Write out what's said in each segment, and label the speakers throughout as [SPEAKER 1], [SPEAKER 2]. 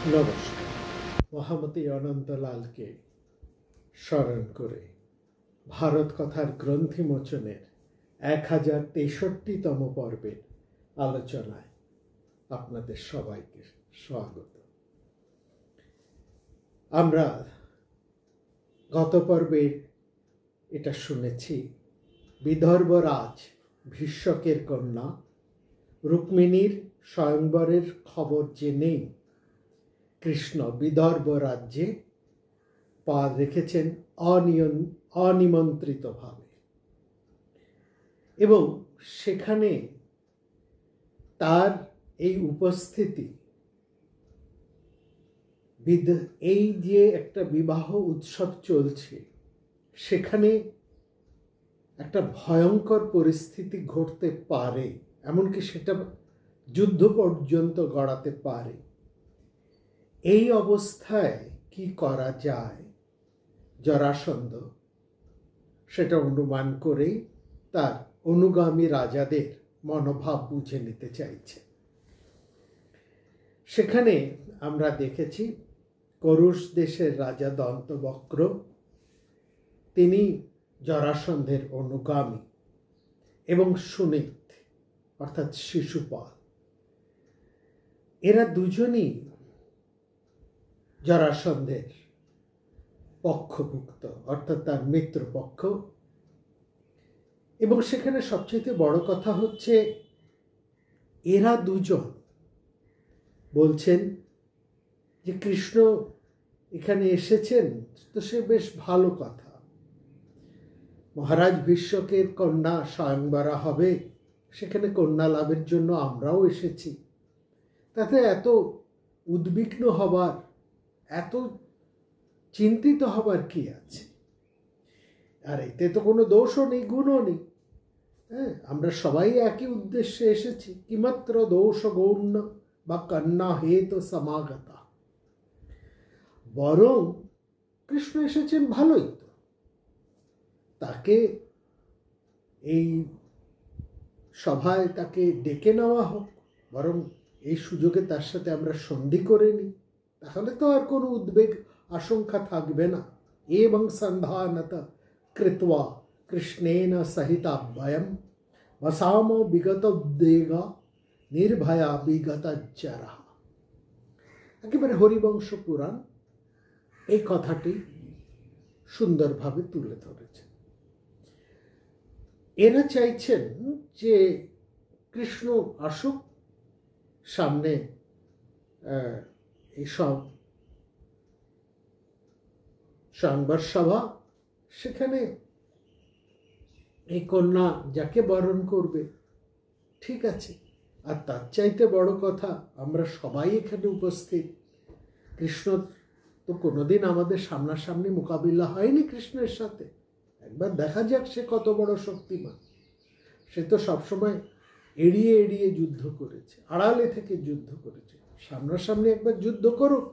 [SPEAKER 1] নমস্কার। মহামতি অনন্তলালকে স্মরণ করে ভারত কথার গ্রন্থি মোচনের 1063তম পর্বের আলোচনায় আপনাদের সবাইকে স্বাগত। আমরা গত পর্বে এটা শুনেছি, বিদর্ভরাজ ভীষ্মকের কন্যা রুক্মিণীর স্বয়ংবরের খবর জেনেই কৃষ্ণ বিদর্ভ রাজ্যে পা রেখেছেন অনিমন্ত্রিতভাবে, এবং সেখানে তার এই উপস্থিতি, এই যে একটা বিবাহ উৎসব চলছে, সেখানে একটা ভয়ঙ্কর পরিস্থিতি ঘটতে পারে, এমনকি সেটা যুদ্ধ পর্যন্ত গড়াতে পারে। এই অবস্থায় কি করা যায়, জরাসন্ধ সেটা অনুমান করেই তার অনুগামী রাজাদের মনোভাব বুঝে নিতে চাইছে। সেখানে আমরা দেখেছি করুষ দেশের রাজা দন্তবক্র, তিনি জরাসন্ধের অনুগামী, এবং সুনীত অর্থাৎ শিশুপাল, এরা দুজনই জরাসন্ধের পক্ষভুক্ত, অর্থাৎ তার মিত্রপক্ষ। এবং সেখানে সবচেয়ে বড় কথা হচ্ছে, এরা দুজন বলছেন যে কৃষ্ণ এখানে এসেছেন তো সে বেশ ভালো কথা, মহারাজ ভীষ্মকের কন্যা স্বয়ংবরা হবে, সেখানে কন্যা লাভের জন্য আমরাও এসেছি, তাতে এত উদ্বিগ্ন হবার, এত চিন্তিত হবার কি আছে? আর এতে তো কোনো দোষও নেই, গুণও নেই। হ্যাঁ, আমরা সবাই একই উদ্দেশ্যে এসেছি। কিমাত্র দোষ গৌণ বা কন্যা হেতু সমাগতা। বরং কৃষ্ণ এসেছেন ভালোই তো, তাকে এই সভায় তাকে ডেকে নেওয়া হোক, বরং এই সুযোগে তার সাথে আমরা সন্ধি করে নিই, তাহলে তো আর কোনো উদ্বেগ আশঙ্কা থাকবে না। এবং সন্ধানত কৃত্বা কৃষ্ণেন সহিতাভয়ম বসাম বিগত উদ্বেগা নির্ভয়া বিগতজ্জরা। একেবারে হরিবংশ পুরাণ এই কথাটি সুন্দরভাবে তুলে ধরেছে। এরা চাইছেন যে কৃষ্ণ আসুক সামনে, এইসব স্বয়ংবর সভা, সেখানে এই কন্যা যাকে বরণ করবে, ঠিক আছে। আর তার চাইতে বড় কথা, আমরা সবাই এখানে উপস্থিত। কৃষ্ণ তো কোনোদিন আমাদের সামনাসামনি মোকাবিলা হয়নি কৃষ্ণের সাথে। একবার দেখা যাক সে কত বড় শক্তিমান। সে তো সবসময় এড়িয়ে এড়িয়ে যুদ্ধ করেছে, আড়ালে থেকে যুদ্ধ করেছে। সামনাসামনি একবার যুদ্ধ করুক,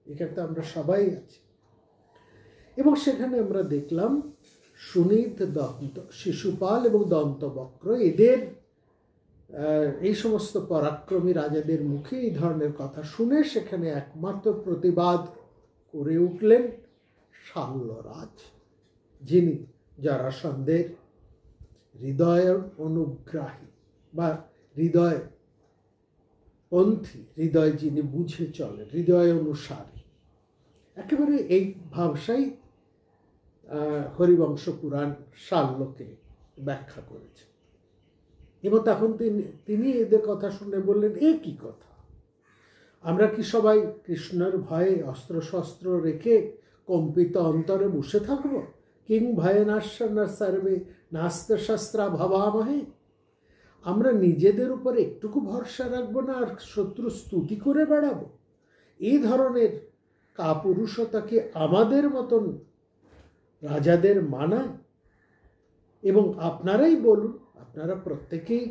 [SPEAKER 1] এখানে তো আমরা সবাই আছি। এবং সেখানে আমরা দেখলাম সুনীত, শিশুপাল এবং দন্তবক্র, এদের এই সমস্ত পরাক্রমী রাজাদের মুখে এই ধরনের কথা শুনে সেখানে একমাত্র প্রতিবাদ করে উঠলেন শাল্যরাজ, যিনি জরাসন্ধের হৃদয় অনুগ্রাহী বা হৃদয় পন্থী, হৃদয় যিনি বুঝে চলেন, হৃদয় অনুসারী। একেবারে এই ভাবসাই হরিবংশ পুরাণ শাল্যকে ব্যাখ্যা করেছে। এবং তখন তিনি এদের কথা শুনে বললেন, এ কি কথা? আমরা কি সবাই কৃষ্ণের ভয়ে অস্ত্রশস্ত্র রেখে কম্পিত অন্তরে বসে থাকব? কিং ভয়ে নাশ্য সর্বে নাস্ত শস্ত্রা ভাবামহে। আমরা নিজেদের উপর একটুকু ভরসা রাখবো না আর শত্রু স্তুতি করে বেড়াবো? এই ধরনের কাপুরুষতাকে আমাদের মতন রাজাদের মানায়? এবং আপনারাই বলুন, আপনারা প্রত্যেকেই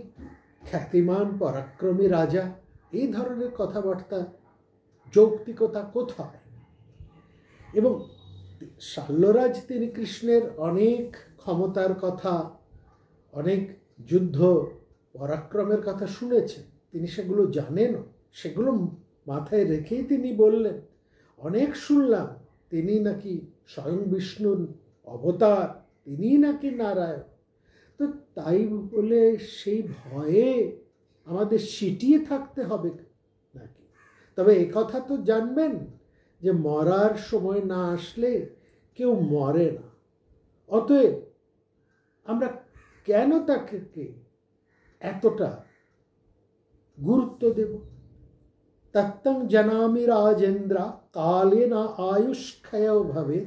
[SPEAKER 1] খ্যাতিমান পরাক্রমী রাজা, এই ধরনের কথাবার্তা যৌক্তিকতা কোথায়? এবং শাল্যরাজ তিনি কৃষ্ণের অনেক ক্ষমতার কথা, অনেক যুদ্ধ পরাক্রমের কথা শুনেছেন, তিনি সেগুলো জানেনও, সেগুলো মাথায় রেখেই তিনি বললেন। অনেক শুনলাম তিনি নাকি স্বয়ং বিষ্ণুর অবতার, তিনি নাকি নারায়ণ। তো তাই বলে সেই ভয়ে আমাদের সিটিয়ে থাকতে হবে নাকি? তবে একথা তো জানবেন যে মরার সময় না আসলে কেউ মরে না। অতএব আমরা কেন তাকে এতটা গুরুত্ব দেব? তত্ত্বং জানামি রাজেন্দ্র কালে না আয়ুষ্ক্ষয় ভাবে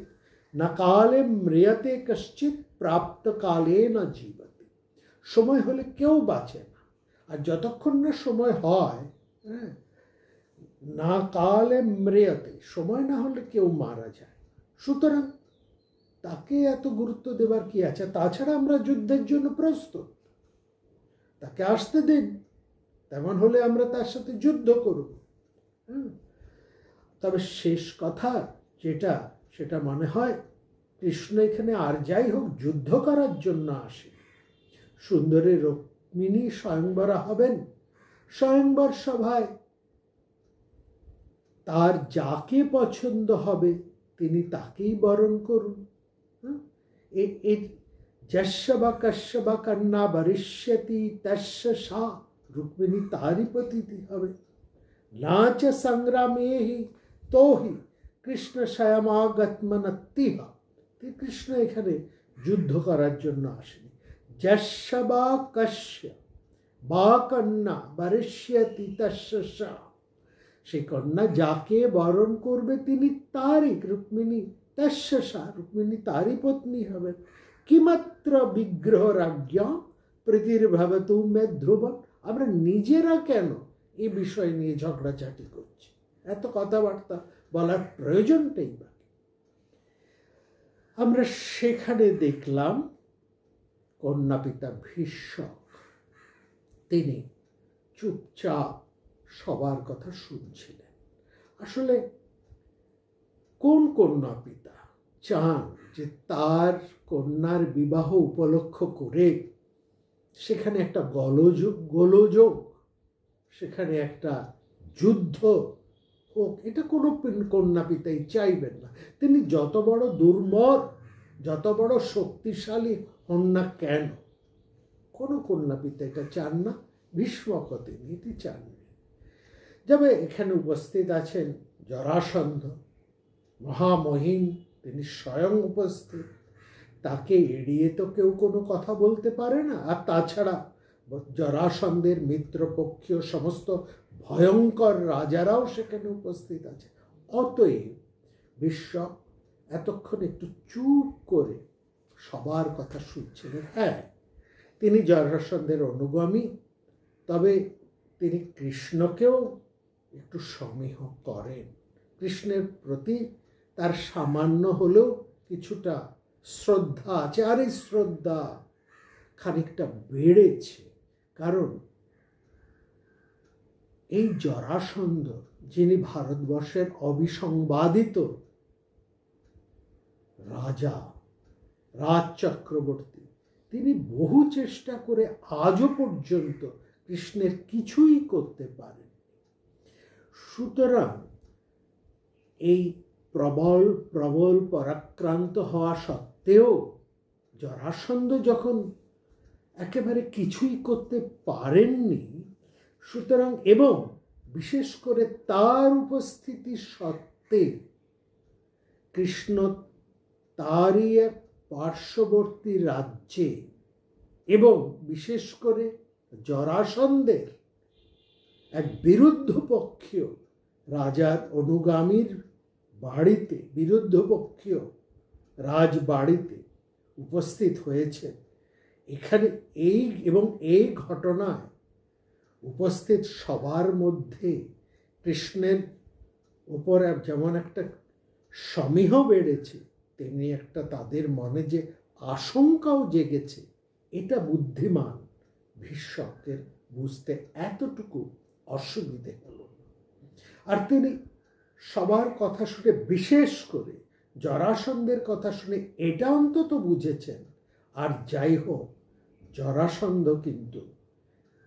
[SPEAKER 1] না কালে ম্রিয়তে কশ্চিৎ প্রাপ্ত কালে না জীবতে। সময় হলে কেউ বাঁচে না, আর যতক্ষণ না সময় হয়, না কালে ম্রিয়তে, সময় না হলে কেউ মারা যায়। সুতরাং তাকে এত গুরুত্ব দেবার কি আছে? তাছাড়া আমরা যুদ্ধের জন্য প্রস্তুত, তাকে আসতে দিন, তেমন হলে আমরা তার সাথে যুদ্ধ করব। তবে শেষ কথা যেটা, সেটা মনে হয় কৃষ্ণ এখানে আর যাই হোক যুদ্ধ করার জন্য আসে। সুন্দরী রুক্মিণী স্বয়ংবরা হবেন, স্বয়ংবর সভায় তার যাকে পছন্দ হবে তিনি তাকেই বরণ করুন। যস্য বা কস্য বা কন্যা বরিষ্যতি তস্য সা, রুক্মিণী তারই পতিতি হবে। না চ সংগ্রামে হি তো হি কৃষ্ণ স্বয়মাগতমনতিহা। কৃষ্ণ এখানে যুদ্ধ করার জন্য আসেনি। যস্য বা কস্য বা কন্যা বরিষ্যতি তস্য সা, সেই কন্যা যাকে বরণ করবে তিনি তারই, রুক্মিণী তস্য সা, রুক্মিণী তারই পত্নী হবেন। কিমাত্র বিগ্রহ রাজ্ঞা প্রীতির্ভবতু মে ধ্রুবন। আমরা নিজেরা কেন এই বিষয় নিয়ে ঝগড়াঝাটি করছি? এত কথাবার্তা বলার প্রয়োজনটাই বা। আমরা সেখানে দেখলাম কন্যা পিতা ভীষ্মক তিনি চুপচাপ সবার কথা শুনছিলেন। আসলে কোন কন্যা পিতা চান যে তার কন্যার বিবাহ উপলক্ষ করে সেখানে একটা গোলযোগ, সেখানে একটা যুদ্ধ হোক? এটা কোনো কন্যা পিতাই চাইবেন না। তিনি যত বড় দুর্মর, যত বড় শক্তিশালী হন না কেন, কোনো কন্যা পিতা এটা চান না। ভীষ্মক তিনি এটি চাননি। তবে এখানে উপস্থিত আছেন জরাসন্ধ, মহামহিম, তিনি স্বয়ং উপস্থিত। তাকে এড়িয়ে তো কেউ কোনো কথা বলতে পারে না। আর তাছাড়া জরাসন্ধের মিত্রপক্ষীয় সমস্ত ভয়ঙ্কর রাজারাও সেখানে উপস্থিত আছে। অতএব ভীষ্ম এতক্ষণ একটু চুপ করে সবার কথা শুনছিলেন। হ্যাঁ, তিনি জরাসন্ধের অনুগামী, তবে তিনি কৃষ্ণকেও একটু সমীহ করেন। কৃষ্ণের প্রতি তার সামান্য হলেও কিছুটা শ্রদ্ধা আছে, আর এই শ্রদ্ধা খানিকটা বেড়েছে। কারণ এই জরাসন্ধ, যিনি ভারতবর্ষের অবিসংবাদিত রাজা, রাজ চক্রবর্তী, তিনি বহু চেষ্টা করে আজও পর্যন্ত কৃষ্ণের কিছুই করতে পারেন। সুতরাং এই প্রবল প্রবল পরাক্রান্ত হওয়া সত্ত্বেও জরাসন্ধ যখন একেবারে কিছুই করতে পারেননি, সুতরাং এবং বিশেষ করে তার উপস্থিতি সত্ত্বে কৃষ্ণ তারই এক পার্শ্ববর্তী রাজ্যে এবং বিশেষ করে জরাসন্ধের এক বিরুদ্ধ পক্ষীয় রাজার অনুগামীর বাড়িতে, বিরুদ্ধ পক্ষীয় রাজবাড়িতে উপস্থিত হয়েছে। এখানে এই ঘটনায় উপস্থিত সবার মধ্যে কৃষ্ণের উপর যেমন একটা সমীহ বেড়েছে, তেমনি একটা তাদের মনে যে আশঙ্কাও জেগেছে। এটা বুদ্ধিমান ভীষ্মকের বুঝতে এতটুকু অসুবিধে হল। আর তিনি সবার কথা শুনে, বিশেষ করে জরাসন্ধের কথা শুনে এটা অন্তত বুঝেছেন। আর যাই হোক, জরাসন্ধ কিন্তু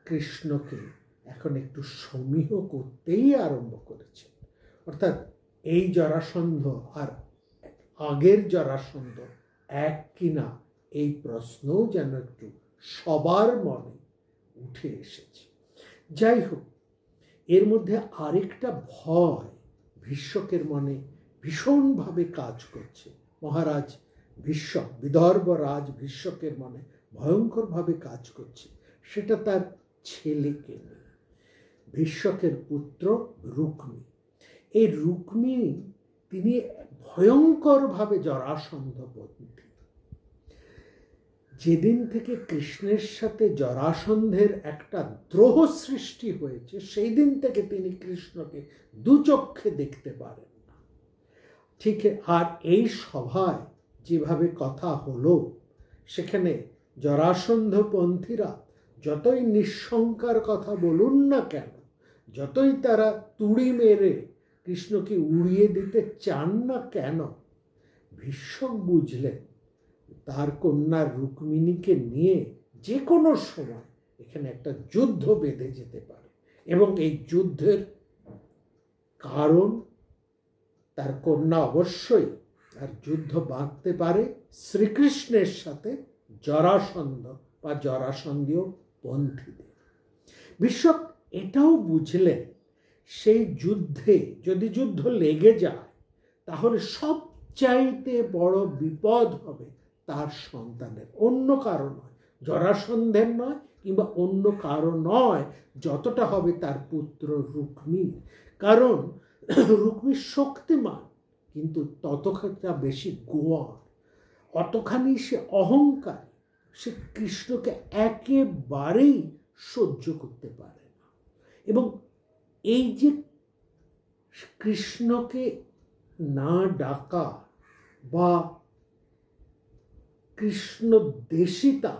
[SPEAKER 1] কৃষ্ণকে এখন একটু সমীহ করতেই আরম্ভ করেছে। অর্থাৎ এই জরাসন্ধ আর আগের জরাসন্ধ এক কিনা এই প্রশ্নও যেন একটু সবার মনে উঠে এসেছে। যাই হোক, এর মধ্যে আরেকটা ভয় ভীষ্মকের মনে ভীষণভাবে কাজ করছে। মহারাজ ভীষ্মক, বিদর্ভ রাজ ভীষ্মকের মনে ভয়ঙ্করভাবে কাজ করছে। সেটা তার ছেলেকে নিয়ে, ভীষ্মকের পুত্র রুক্মী। এই রুক্মী তিনি ভয়ঙ্করভাবে জরাসন্ধপন্থী। যেদিন থেকে কৃষ্ণের সাথে জরাসন্ধের একটা দ্রোহ সৃষ্টি হয়েছে, সেই দিন থেকে তিনি কৃষ্ণকে দুচক্ষে দেখতে পারেন না। ঠিক, আর এই সভায় যেভাবে কথা হলো, সেখানে জরাসন্ধপন্থীরা যতই নিঃশঙ্কার কথা বলুন না কেন, যতই তারা তুড়ি মেরে কৃষ্ণকে উড়িয়ে দিতে চান না কেন, ভীষ্মক বুঝলেন তার কন্যা রুক্মিণীকে নিয়ে যে কোনো সময় এখানে একটা যুদ্ধ বেঁধে যেতে পারে, এবং এই যুদ্ধের কারণ তার কন্যা অবশ্যই আর যুদ্ধ বাঁধতে পারে শ্রীকৃষ্ণের সাথে জরাসন্ধ বা জরাসন্ধীয় পন্থীদের। ভীষ্মক এটাও বুঝলেন সেই যুদ্ধে যদি যুদ্ধ লেগে যায় তাহলে সবচাইতে বড় বিপদ হবে তার সন্তানের, অন্য কারো নয়, জরাসন্ধের নয় কিংবা অন্য কারো নয়, যতটা হবে তার পুত্র রুক্মীর। কারণ রুক্মী শক্তিমান, কিন্তু ততটা বেশি গোয়ার, অতখানি সে অহংকার, সে কৃষ্ণকে একেবারেই সহ্য করতে পারে না। এবং এই যে কৃষ্ণকে না ডাকা বা কৃষ্ণ দেশিতা,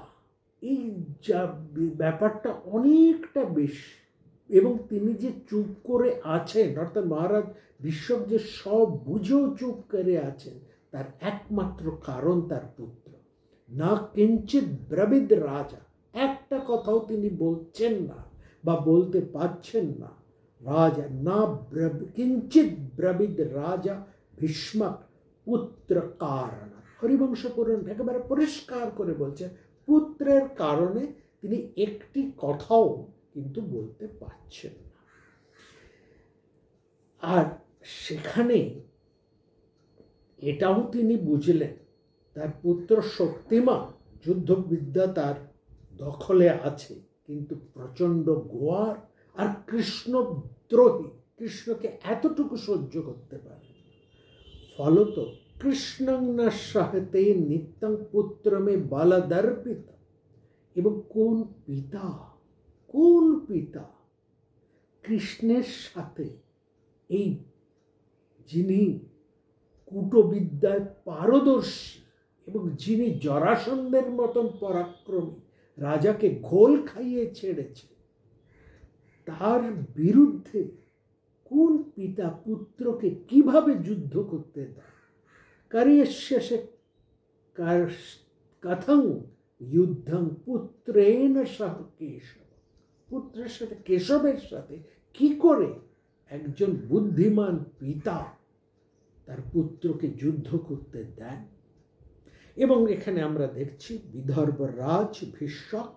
[SPEAKER 1] এই ব্যাপারটা অনেকটা বেশি। এবং তিনি যে চুপ করে আছেন, অর্থাৎ মহারাজ ভীষ্মক যে সব বুঝেও চুপ করে আছেন, তার একমাত্র কারণ তার পুত্র। না কিঞ্চিত ব্রবিদ রাজা, একটা কথাও তিনি বলছেন না বা বলতে পারছেন না। রাজা না কিঞ্চিত ব্রবিদ রাজা ভীষ্মক পুত্র কারণ। হরিবংশ পুরাণ একেবারে পরিষ্কার করে বলছে পুত্রের কারণে তিনি একটি কথাও কিন্তু বলতে পারছেন না। আর সেখানে এটাও তিনি বুঝলেন তার পুত্র শক্তিমান, যুদ্ধবিদ্যা তার দখলে আছে, কিন্তু প্রচণ্ড গোয়ার আর কৃষ্ণদ্রোহী, কৃষ্ণকে এতটুকু সহ্য করতে পারে। ফলত কৃষ্ণং না সহতে নিত্যং পুত্রমে বলদর্পিত। এবং কোন পিতা কৃষ্ণের সাথে, এই যিনি কূটবিদ্যায় পারদর্শী এবং যিনি জরাসন্ধের মতন পরাক্রমী রাজাকে ঘোল খাইয়ে ছেড়েছে, তার বিরুদ্ধে কোন পিতা পুত্রকে কিভাবে যুদ্ধ করতে দেয়? কারিষ্যসে কথং যুদ্ধং পুত্রেণ সহ কেশব। পুত্রের সাথে, কেশবের সাথে কি করে একজন বুদ্ধিমান পিতা তার পুত্রকে যুদ্ধ করতে দেন? এবং এখানে আমরা দেখছি বিদর্ভ রাজ ভীষ্মক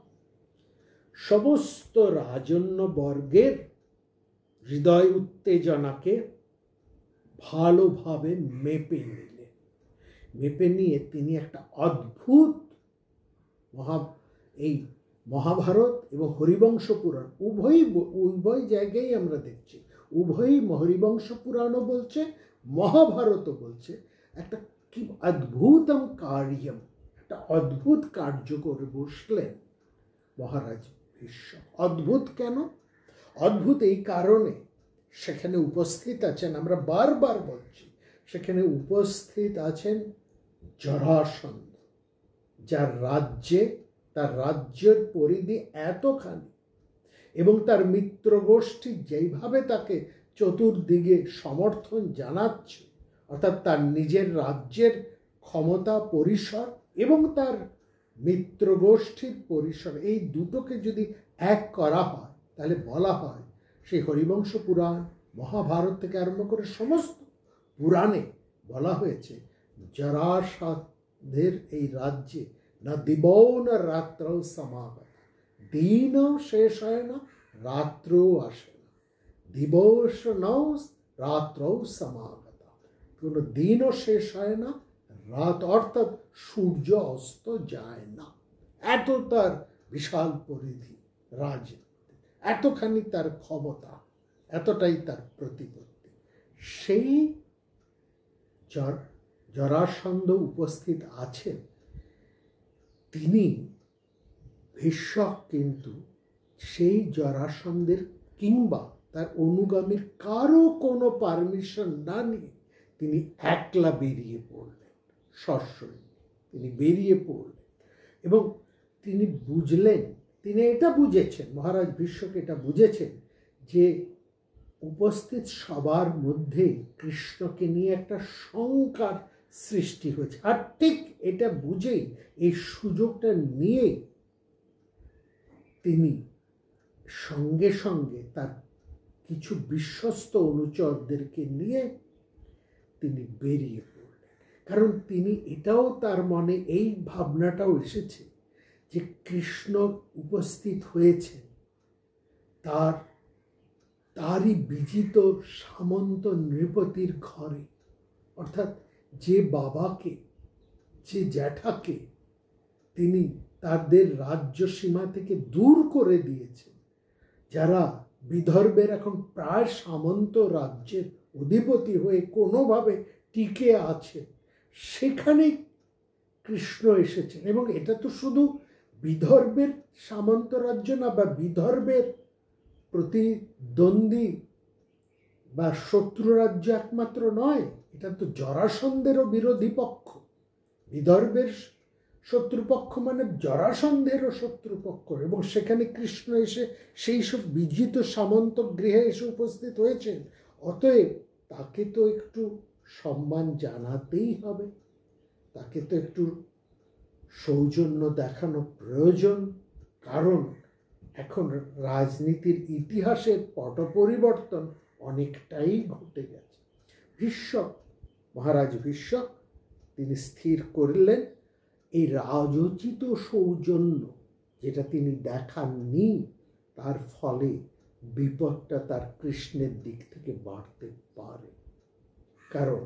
[SPEAKER 1] সমস্ত রাজন্য বর্গের হৃদয় উত্তেজনাকে ভালোভাবে মেপে নিলেন। মেপে নিয়ে তিনি একটা অদ্ভুত এই মহাভারত এবং হরিবংশ পুরাণ উভয় জায়গায় আমরা দেখছি, উভয়ই হরিবংশ পুরাণও বলছে, মহাভারতও বলছে একটা কি অদ্ভুতম কার্যম, একটা অদ্ভুত কার্য করে বসলেন মহারাজ ভীষ্ম। অদ্ভুত কেন? অদ্ভুত এই কারণে সেখানে উপস্থিত আছেন, আমরা বারবার বলছি, সেখানে উপস্থিত আছেন জরাসন্ধ, যার রাজ্যের পরিধি এতখানি, এবং তার মিত্র গোষ্ঠী যেইভাবে তাকে চতুর্দিকে সমর্থন জানাচ্ছে, অর্থাৎ তার নিজের রাজ্যের ক্ষমতা পরিসর এবং তার মিত্র গোষ্ঠীর পরিসর, এই দুটোকে যদি এক করা হয় তাহলে বলা হয় সেই হরিবংশ পুরাণ মহাভারত থেকে আরম্ভ করে সমস্ত পুরাণে বলা হয়েছে জরাসন্ধের এই রাজ্যে না দিবৌ না রাত্রৌ সমাগত, দিনও শেষ হয় না, রাত্রও আসে না। দিবস নৌ রাত্রৌ সমাগত, কোনো দিনও শেষ হয় না, রাত অর্থাৎ সূর্য অস্ত যায় না। এত তার বিশাল পরিধি রাজনীতি, এতখানি তার ক্ষমতা, এতটাই তার প্রতিপত্তি। সেই জরাসন্ধ উপস্থিত আছেন, তিনি ভীষ্মক কিন্তু সেই জরাসন্ধের কিংবা তার অনুগামীর কারো কোনো পারমিশন না নিয়ে তিনি একলা বেরিয়ে পড়লেন। সশরীরে তিনি বেরিয়ে পড়লেন এবং তিনি বুঝলেন, তিনি এটা বুঝেছেন, মহারাজ ভীষ্মক এটা বুঝেছেন যে উপস্থিত সবার মধ্যে কৃষ্ণকে নিয়ে একটা শঙ্কার সৃষ্টি হয়েছে। আর ঠিক এটা বুঝেই, এই সুযোগটা নিয়ে তিনি সঙ্গে সঙ্গে তার কিছু বিশ্বস্ত অনুচরদেরকে নিয়ে তিনি বেরিয়ে পড়লেন। কারণ তিনি এটাও, তার মনে এই ভাবনাটাও এসেছে যে কৃষ্ণ উপস্থিত হয়েছেন তারই বিজিত সামন্ত নৃপতির ঘরে, অর্থাৎ যে বাবাকে, যে জ্যাঠাকে তিনি তাদের রাজ্য সীমা থেকে দূর করে দিয়েছেন, যারা বিদর্ভের এখন প্রায় সামন্ত রাজ্যের অধিপতি হয়ে কোনোভাবে টিকে আছে, সেখানে কৃষ্ণ এসেছেন। এবং এটা তো শুধু বিদর্ভের সামন্ত রাজ্য না, বা বিদর্ভের প্রতিদ্বন্দ্বী বা শত্রু রাজ্য একমাত্র নয়, এটা তো জরাসন্ধেরও বিরোধী পক্ষ। বিদর্ভের শত্রুপক্ষ মানে জরাসন্ধেরও শত্রুপক্ষ। এবং সেখানে কৃষ্ণ এসে সেই সব বিজিত সামন্ত গৃহে এসে উপস্থিত হয়েছেন। অতএব তাকে তো একটু সম্মান জানাতেই হবে, তাকে তো একটু সৌজন্য দেখানো প্রয়োজন। কারণ এখন রাজনীতির ইতিহাসের পট পরিবর্তন অনেকটাই ঘটে গেছে। ভীষ্মক, মহারাজ ভীষ্মক, তিনি স্থির করলেন এই রাজোচিত সৌজন্য যেটা তিনি দেখাননি, তার ফলে বিপদটা তার কৃষ্ণের দিক থেকে বাড়তে পারে। কারণ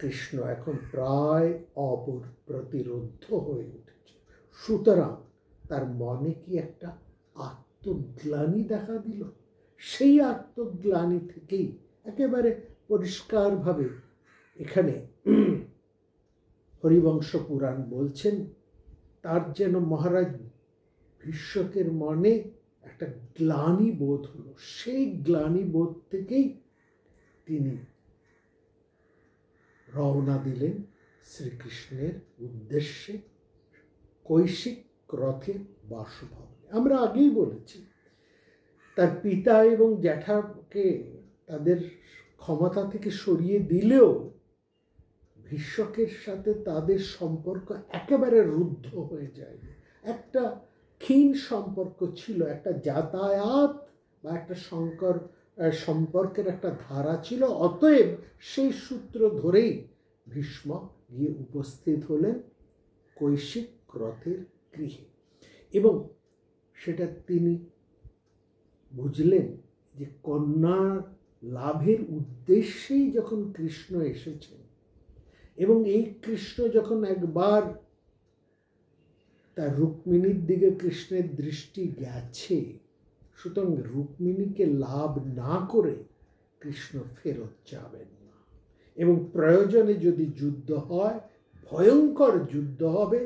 [SPEAKER 1] কৃষ্ণ এখন প্রায় অপ্রতিরোধ্য হয়ে উঠেছে। সুতরাং তার মনে কি একটা আত্মগ্লানি দেখা দিল। সেই আত্মগ্লানি থেকেই একেবারে পরিষ্কারভাবে এখানে হরিবংশ পুরাণ বলছেন, তার যেন মহারাজ ভীষ্মকের মনে একটা গ্লানি বোধ হলো। সেই গ্লানি বোধ থেকেই তিনি রওনা দিলেন শ্রীকৃষ্ণের উদ্দেশ্যে কৈশিক রথে বাসভবনে। আমরা আগেই বলেছি, তার পিতা এবং জ্যাঠাকে তাদের ক্ষমতা থেকে সরিয়ে দিলেও ভীষ্মকের সাথে তাদের সম্পর্ক একেবারে রুদ্ধ হয়ে যায়। একটা ক্ষীণ সম্পর্ক ছিল, একটা যাতায়াত বা একটা সম্পর্কের একটা ধারা ছিল। অতএব সেই সূত্র ধরেই ভীষ্ম গিয়ে উপস্থিত হলেন কৈশিক রথের গৃহে। এবং সেটা তিনি বুঝলেন যে কন্যা লাভের উদ্দেশ্যেই যখন কৃষ্ণ এসেছেন, এবং এই কৃষ্ণ যখন একবার তার রুক্মিণীর দিকে কৃষ্ণের দৃষ্টি গেছে, সুতরাং রুক্মিণীকে লাভ না করে কৃষ্ণ ফেরত যাবেন না। এবং প্রয়োজনে যদি যুদ্ধ হয়, ভয়ঙ্কর যুদ্ধ হবে,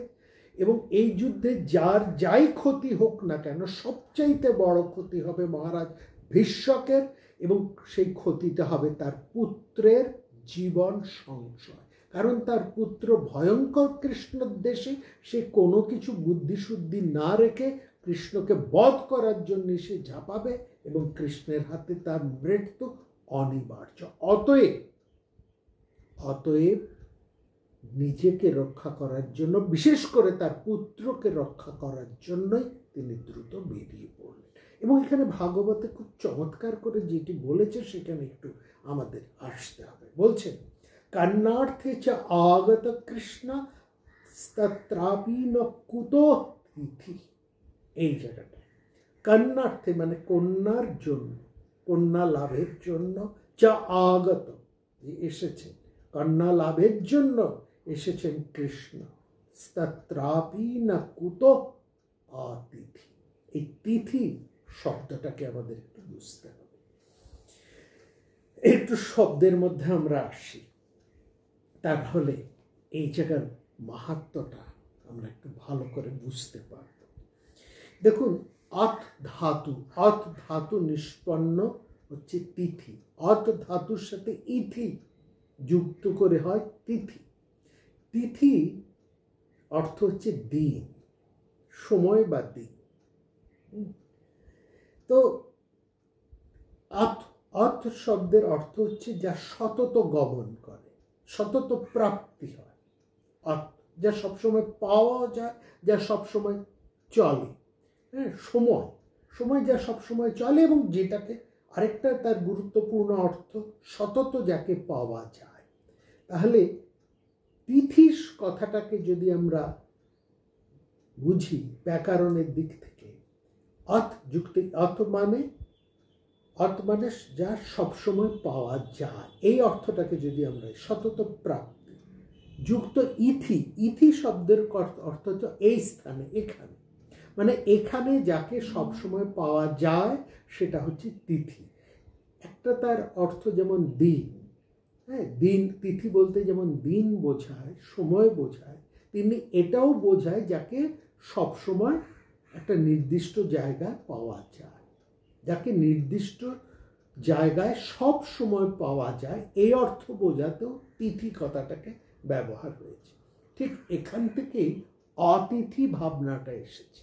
[SPEAKER 1] এবং এই যুদ্ধে যার যাই ক্ষতি হোক না কেন, সবচাইতে বড় ক্ষতি হবে মহারাজ ভীষ্মকের, এবং সেই ক্ষতিটা হবে তার পুত্রের জীবন সংশয়। কারণ তার পুত্র ভয়ঙ্কর কৃষ্ণের দেশে, সে কোনো কিছু বুদ্ধিশুদ্ধি না রেখে কৃষ্ণকে বধ করার জন্য সে ঝাঁপাবে, এবং কৃষ্ণের হাতে তার মৃত্যু অনিবার্য। অতএব নিজেকে রক্ষা করার জন্য, বিশেষ করে তার পুত্রকে রক্ষা করার জন্যই তিনি দ্রুত বেরিয়ে পড়লেন। এবং এখানে ভাগবতে খুব চমৎকার করে যেটি বলেছে সেখানে একটু আমাদের আসতে হবে। বলছেন কর্ণার্থে চ আগত কৃষ্ণ তত্রাপি ন কুতো তিথি। এই জায়গাটা কন্যার্থে মানে কন্যার জন্য, কন্যা লাভের জন্য, যা আগত এসেছে, কন্যা লাভের জন্য এসেছেন কৃষ্ণ, তত্রাপি না কুতো অতিথি। এই তিথি শব্দটাকে আমাদের একটু বুঝতে হবে। একটু শব্দের মধ্যে আমরা আসি, তাহলে এই জায়গার মাহাত্ম্যটা আমরা একটু ভালো করে বুঝতে পারব। দেখুন, অথ ধাতু নিষ্পন্ন হচ্ছে তিথি। অথ ধাতুর সাথে ইথি যুক্ত করে হয় তিথি। তিথি অর্থ হচ্ছে দিন, সময় বা দিন। তো অথ শব্দের অর্থ হচ্ছে যা সতত গমন করে, সতত প্রাপ্তি হয়, যা সবসময় পাওয়া যায়, যা সবসময় চলে। হ্যাঁ, সময় যা সবসময় চলে, এবং যেটাকে আরেকটা তার গুরুত্বপূর্ণ অর্থ সতত যাকে পাওয়া যায়। তাহলে তিথির কথাটাকে যদি আমরা বুঝি ব্যাকরণের দিক থেকে, অথ মানে যা সবসময় পাওয়া যায়, এই অর্থটাকে যদি আমরা সতত প্রাপ্তি যুক্ত ইথি শব্দের অর্থ হচ্ছে এই স্থানে, এখানে, মানে এখানে যাকে সবসময় পাওয়া যায় সেটা হচ্ছে তিথি। একটা তার অর্থ যেমন দিন, হ্যাঁ, দিন, তিথি বলতে যেমন দিন বোঝায়, সময় বোঝায়, তেমনি এটাও বোঝায় যাকে সবসময় একটা নির্দিষ্ট জায়গায় পাওয়া যায়, যাকে নির্দিষ্ট জায়গায় সব সময় পাওয়া যায়, এই অর্থ বোঝাতেও তিথি কথাটাকে ব্যবহার হয়েছে। ঠিক এখান থেকেই অতিথি ভাবনাটা এসেছে।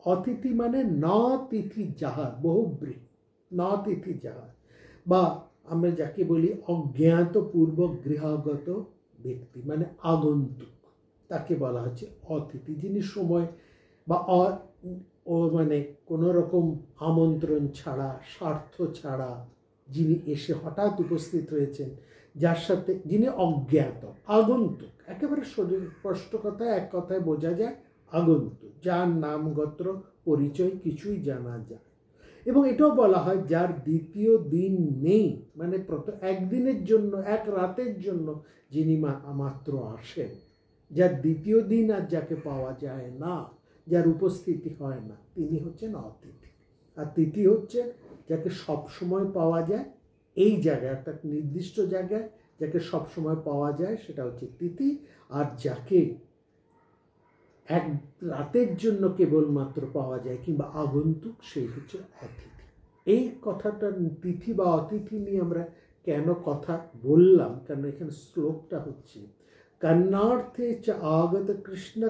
[SPEAKER 1] অতিথি মানে ন তিথি যাহার, বহুব্রীহি, ন তিথি যাহার, বা আমরা যাকে বলি অজ্ঞাত পূর্বক গৃহাগত ব্যক্তি, মানে আগন্তুক, তাকে বলা হচ্ছে অতিথি। যিনি সময় বা মানে কোনো রকম আমন্ত্রণ ছাড়া, স্বার্থ ছাড়া যিনি এসে হঠাৎ উপস্থিত হয়েছেন, যার সাথে যিনি অজ্ঞাত, আগন্তুক, একেবারে শরীর স্পষ্ট কথা, এক কথায় বোঝা যায় আগন্তুক, যার নাম গোত্র পরিচয় কিছুই জানা যায়। এবং এটাও বলা হয় যার দ্বিতীয় দিন নেই, মানে একদিনের জন্য, এক রাতের জন্য যিনি মাত্র আসেন, যার দ্বিতীয় দিন আর যাকে পাওয়া যায় না, যার উপস্থিতি হয় না, তিনি হচ্ছেন অতিথি। আর তিথি হচ্ছে যাকে সবসময় পাওয়া যায়, এই জায়গায়, অর্থাৎ নির্দিষ্ট জায়গায় যাকে সবসময় পাওয়া যায় সেটা হচ্ছে তিথি। আর যাকে এক রাতের জন্য কেবলমাত্র পাওয়া যায় কিংবা আগন্তুক, সেই হচ্ছে অতিথি। এই কথাটা তিথি বা অতিথি নিয়ে আমরা কেন কথা বললাম, কারণ এখানে শ্লোকটা হচ্ছে কর্ণার্থে চ আগত কৃষ্ণ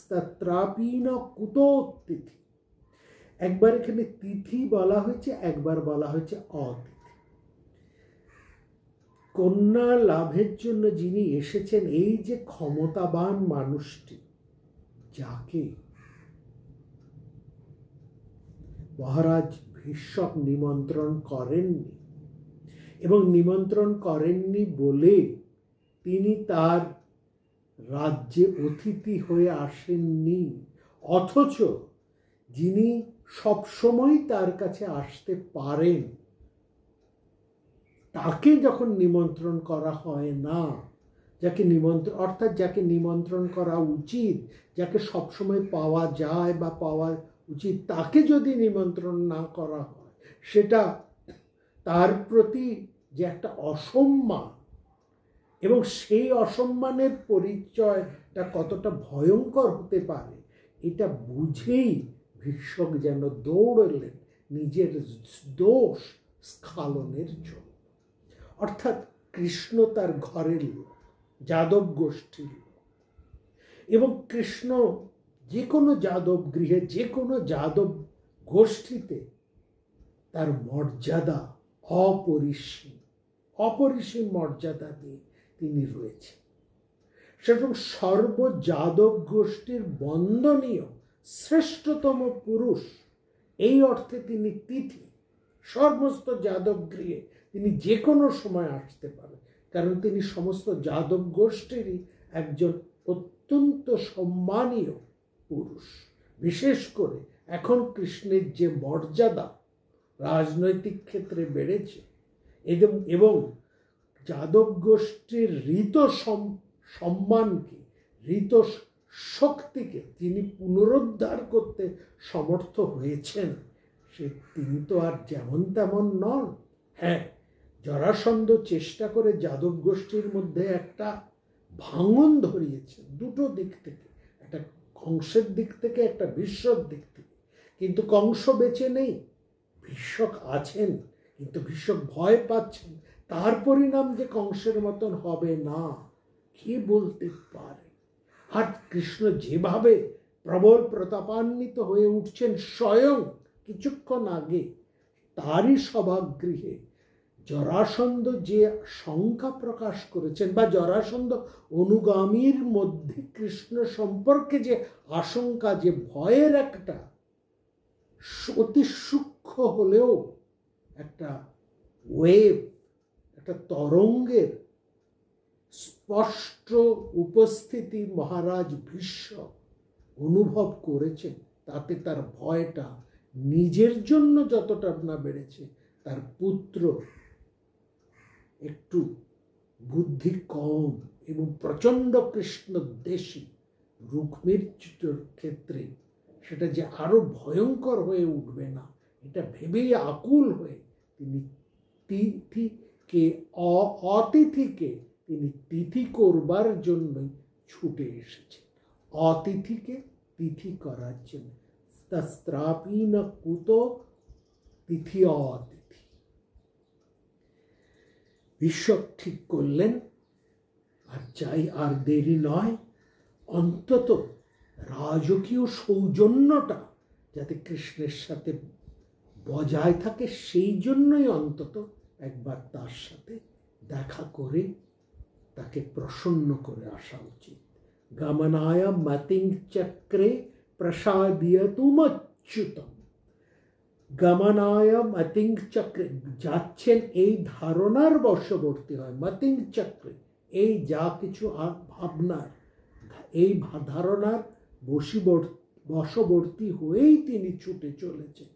[SPEAKER 1] তত্রাপি ন কুতো তিথি। একবার এখানে তিথি বলা হয়েছে, একবার বলা হয়েছে অতিথি। কন্যা লাভের জন্য যিনি এসেছেন, এই যে ক্ষমতাবান মানুষটি, যাকে মহারাজ ভীষ্মক নিমন্ত্রণ করেননি, এবং নিমন্ত্রণ করেননি বলে তিনি তার রাজ্যে অতিথি হয়ে আসেননি, অথচ যিনি সবসময় তার কাছে আসতে পারেন, তাকে যখন নিমন্ত্রণ করা হয় না, যাকে অর্থাৎ যাকে নিমন্ত্রণ করা উচিত, যাকে সবসময় পাওয়া যায় বা পাওয়া উচিত, তাকে যদি নিমন্ত্রণ না করা হয়, সেটা তার প্রতি যে একটা অসম্মান, এবং সেই অসম্মানের পরিচয়টা কতটা ভয়ঙ্কর হতে পারে, এটা বুঝেই ভীষ্মক যেন দৌড়লেন নিজের দোষ স্খলনের জন্য। অর্থাৎ কৃষ্ণ তার ঘরের লোক, যাদব গোষ্ঠীর লোক, এবং কৃষ্ণ যে কোনো যাদব গৃহে, যে কোনো যাদব গোষ্ঠীতে তার মর্যাদা অপরিসীম মর্যাদা দিয়ে তিনি রয়েছেন। সেরকম সর্ব যাদব গোষ্ঠীর বন্দনীয় শ্রেষ্ঠতম পুরুষ এই অর্থে তিনি তিথি। সমস্ত যাদব গৃহে তিনি যে কোনো সময় আসতে পারেন, কারণ তিনি সমস্ত যাদব গোষ্ঠীরই একজন অত্যন্ত সম্মানীয় পুরুষ। বিশেষ করে এখন কৃষ্ণের যে মর্যাদা রাজনৈতিক ক্ষেত্রে বেড়েছে এবং যাদব গোষ্ঠীর ঋত সম্মানকে, ঋত শক্তিকে তিনি পুনরুদ্ধার করতে সমর্থ হয়েছেন, তিনি তো আর যেমন তেমন নন। হ্যাঁ, জরাসন্ধ চেষ্টা করে যাদব গোষ্ঠীর মধ্যে একটা ভাঙন ধরিয়েছে, দুটো দিক থেকে, একটা কংসের দিক থেকে, একটা ভীষ্মর দিক থেকে। কিন্তু কংস বেঁচে নেই, ভীষ্মক আছেন, কিন্তু ভীষ্মক ভয় পাচ্ছেন। তার পরিণাম যে কংসের মতন হবে না, কে বলতে পারে? আর কৃষ্ণ যেভাবে প্রবল প্রতাপান্বিত হয়ে উঠছেন স্বয়ং কিছুক্ষণ আগে, তারই সভাগৃহে জরাসন্ধ যে শঙ্কা প্রকাশ করেছেন, বা জরাসন্ধ অনুগামীর মধ্যে কৃষ্ণ সম্পর্কে যে আশঙ্কা, যে ভয়ের একটা অতি সূক্ষ্ম হলেও একটা ওয়েভ, একটা তরঙ্গের স্পষ্ট উপস্থিতি মহারাজ ভীষ্ম অনুভব করেছেন, তাতে তার ভয়টা নিজের জন্য যতটা না বেড়েছে, তার পুত্র একটু বুদ্ধি কম এবং প্রচণ্ড কৃষ্ণদ্বেষী রুক্মির ক্ষেত্রে সেটা যে আরো ভয়ঙ্কর হয়ে উঠবে না, এটা ভেবেই আকুল হয়ে তিনি অতিথিকে তিনি তিথি করবার জন্যই ছুটে এসেছেন, অতিথিকে তিথি করার জন্য। তস্ত্রাপীন কুত তিথি অতিথি। ভীষ্মক ঠিক করলেন, আর চাই আর দেরি নয়, অন্তত রাজকীয় সৌজন্যটা যাতে কৃষ্ণের সাথে বজায় থাকে, সেই জন্যই অন্তত একবার তার সাথে দেখা করে তাকে প্রসন্ন করে আসা উচিত। গমনায় মতিং চক্রে প্রসাদীয়তুমচ্যুতম। গমনায় মতিং চক্রে, যাচ্ছেন এই ধারণার বশবর্তী হয়। মতিং চক্রে, এই যা কিছু ভাবনার, এই ধারণার বশবর্তী হয়েই তিনি ছুটে চলেছেন।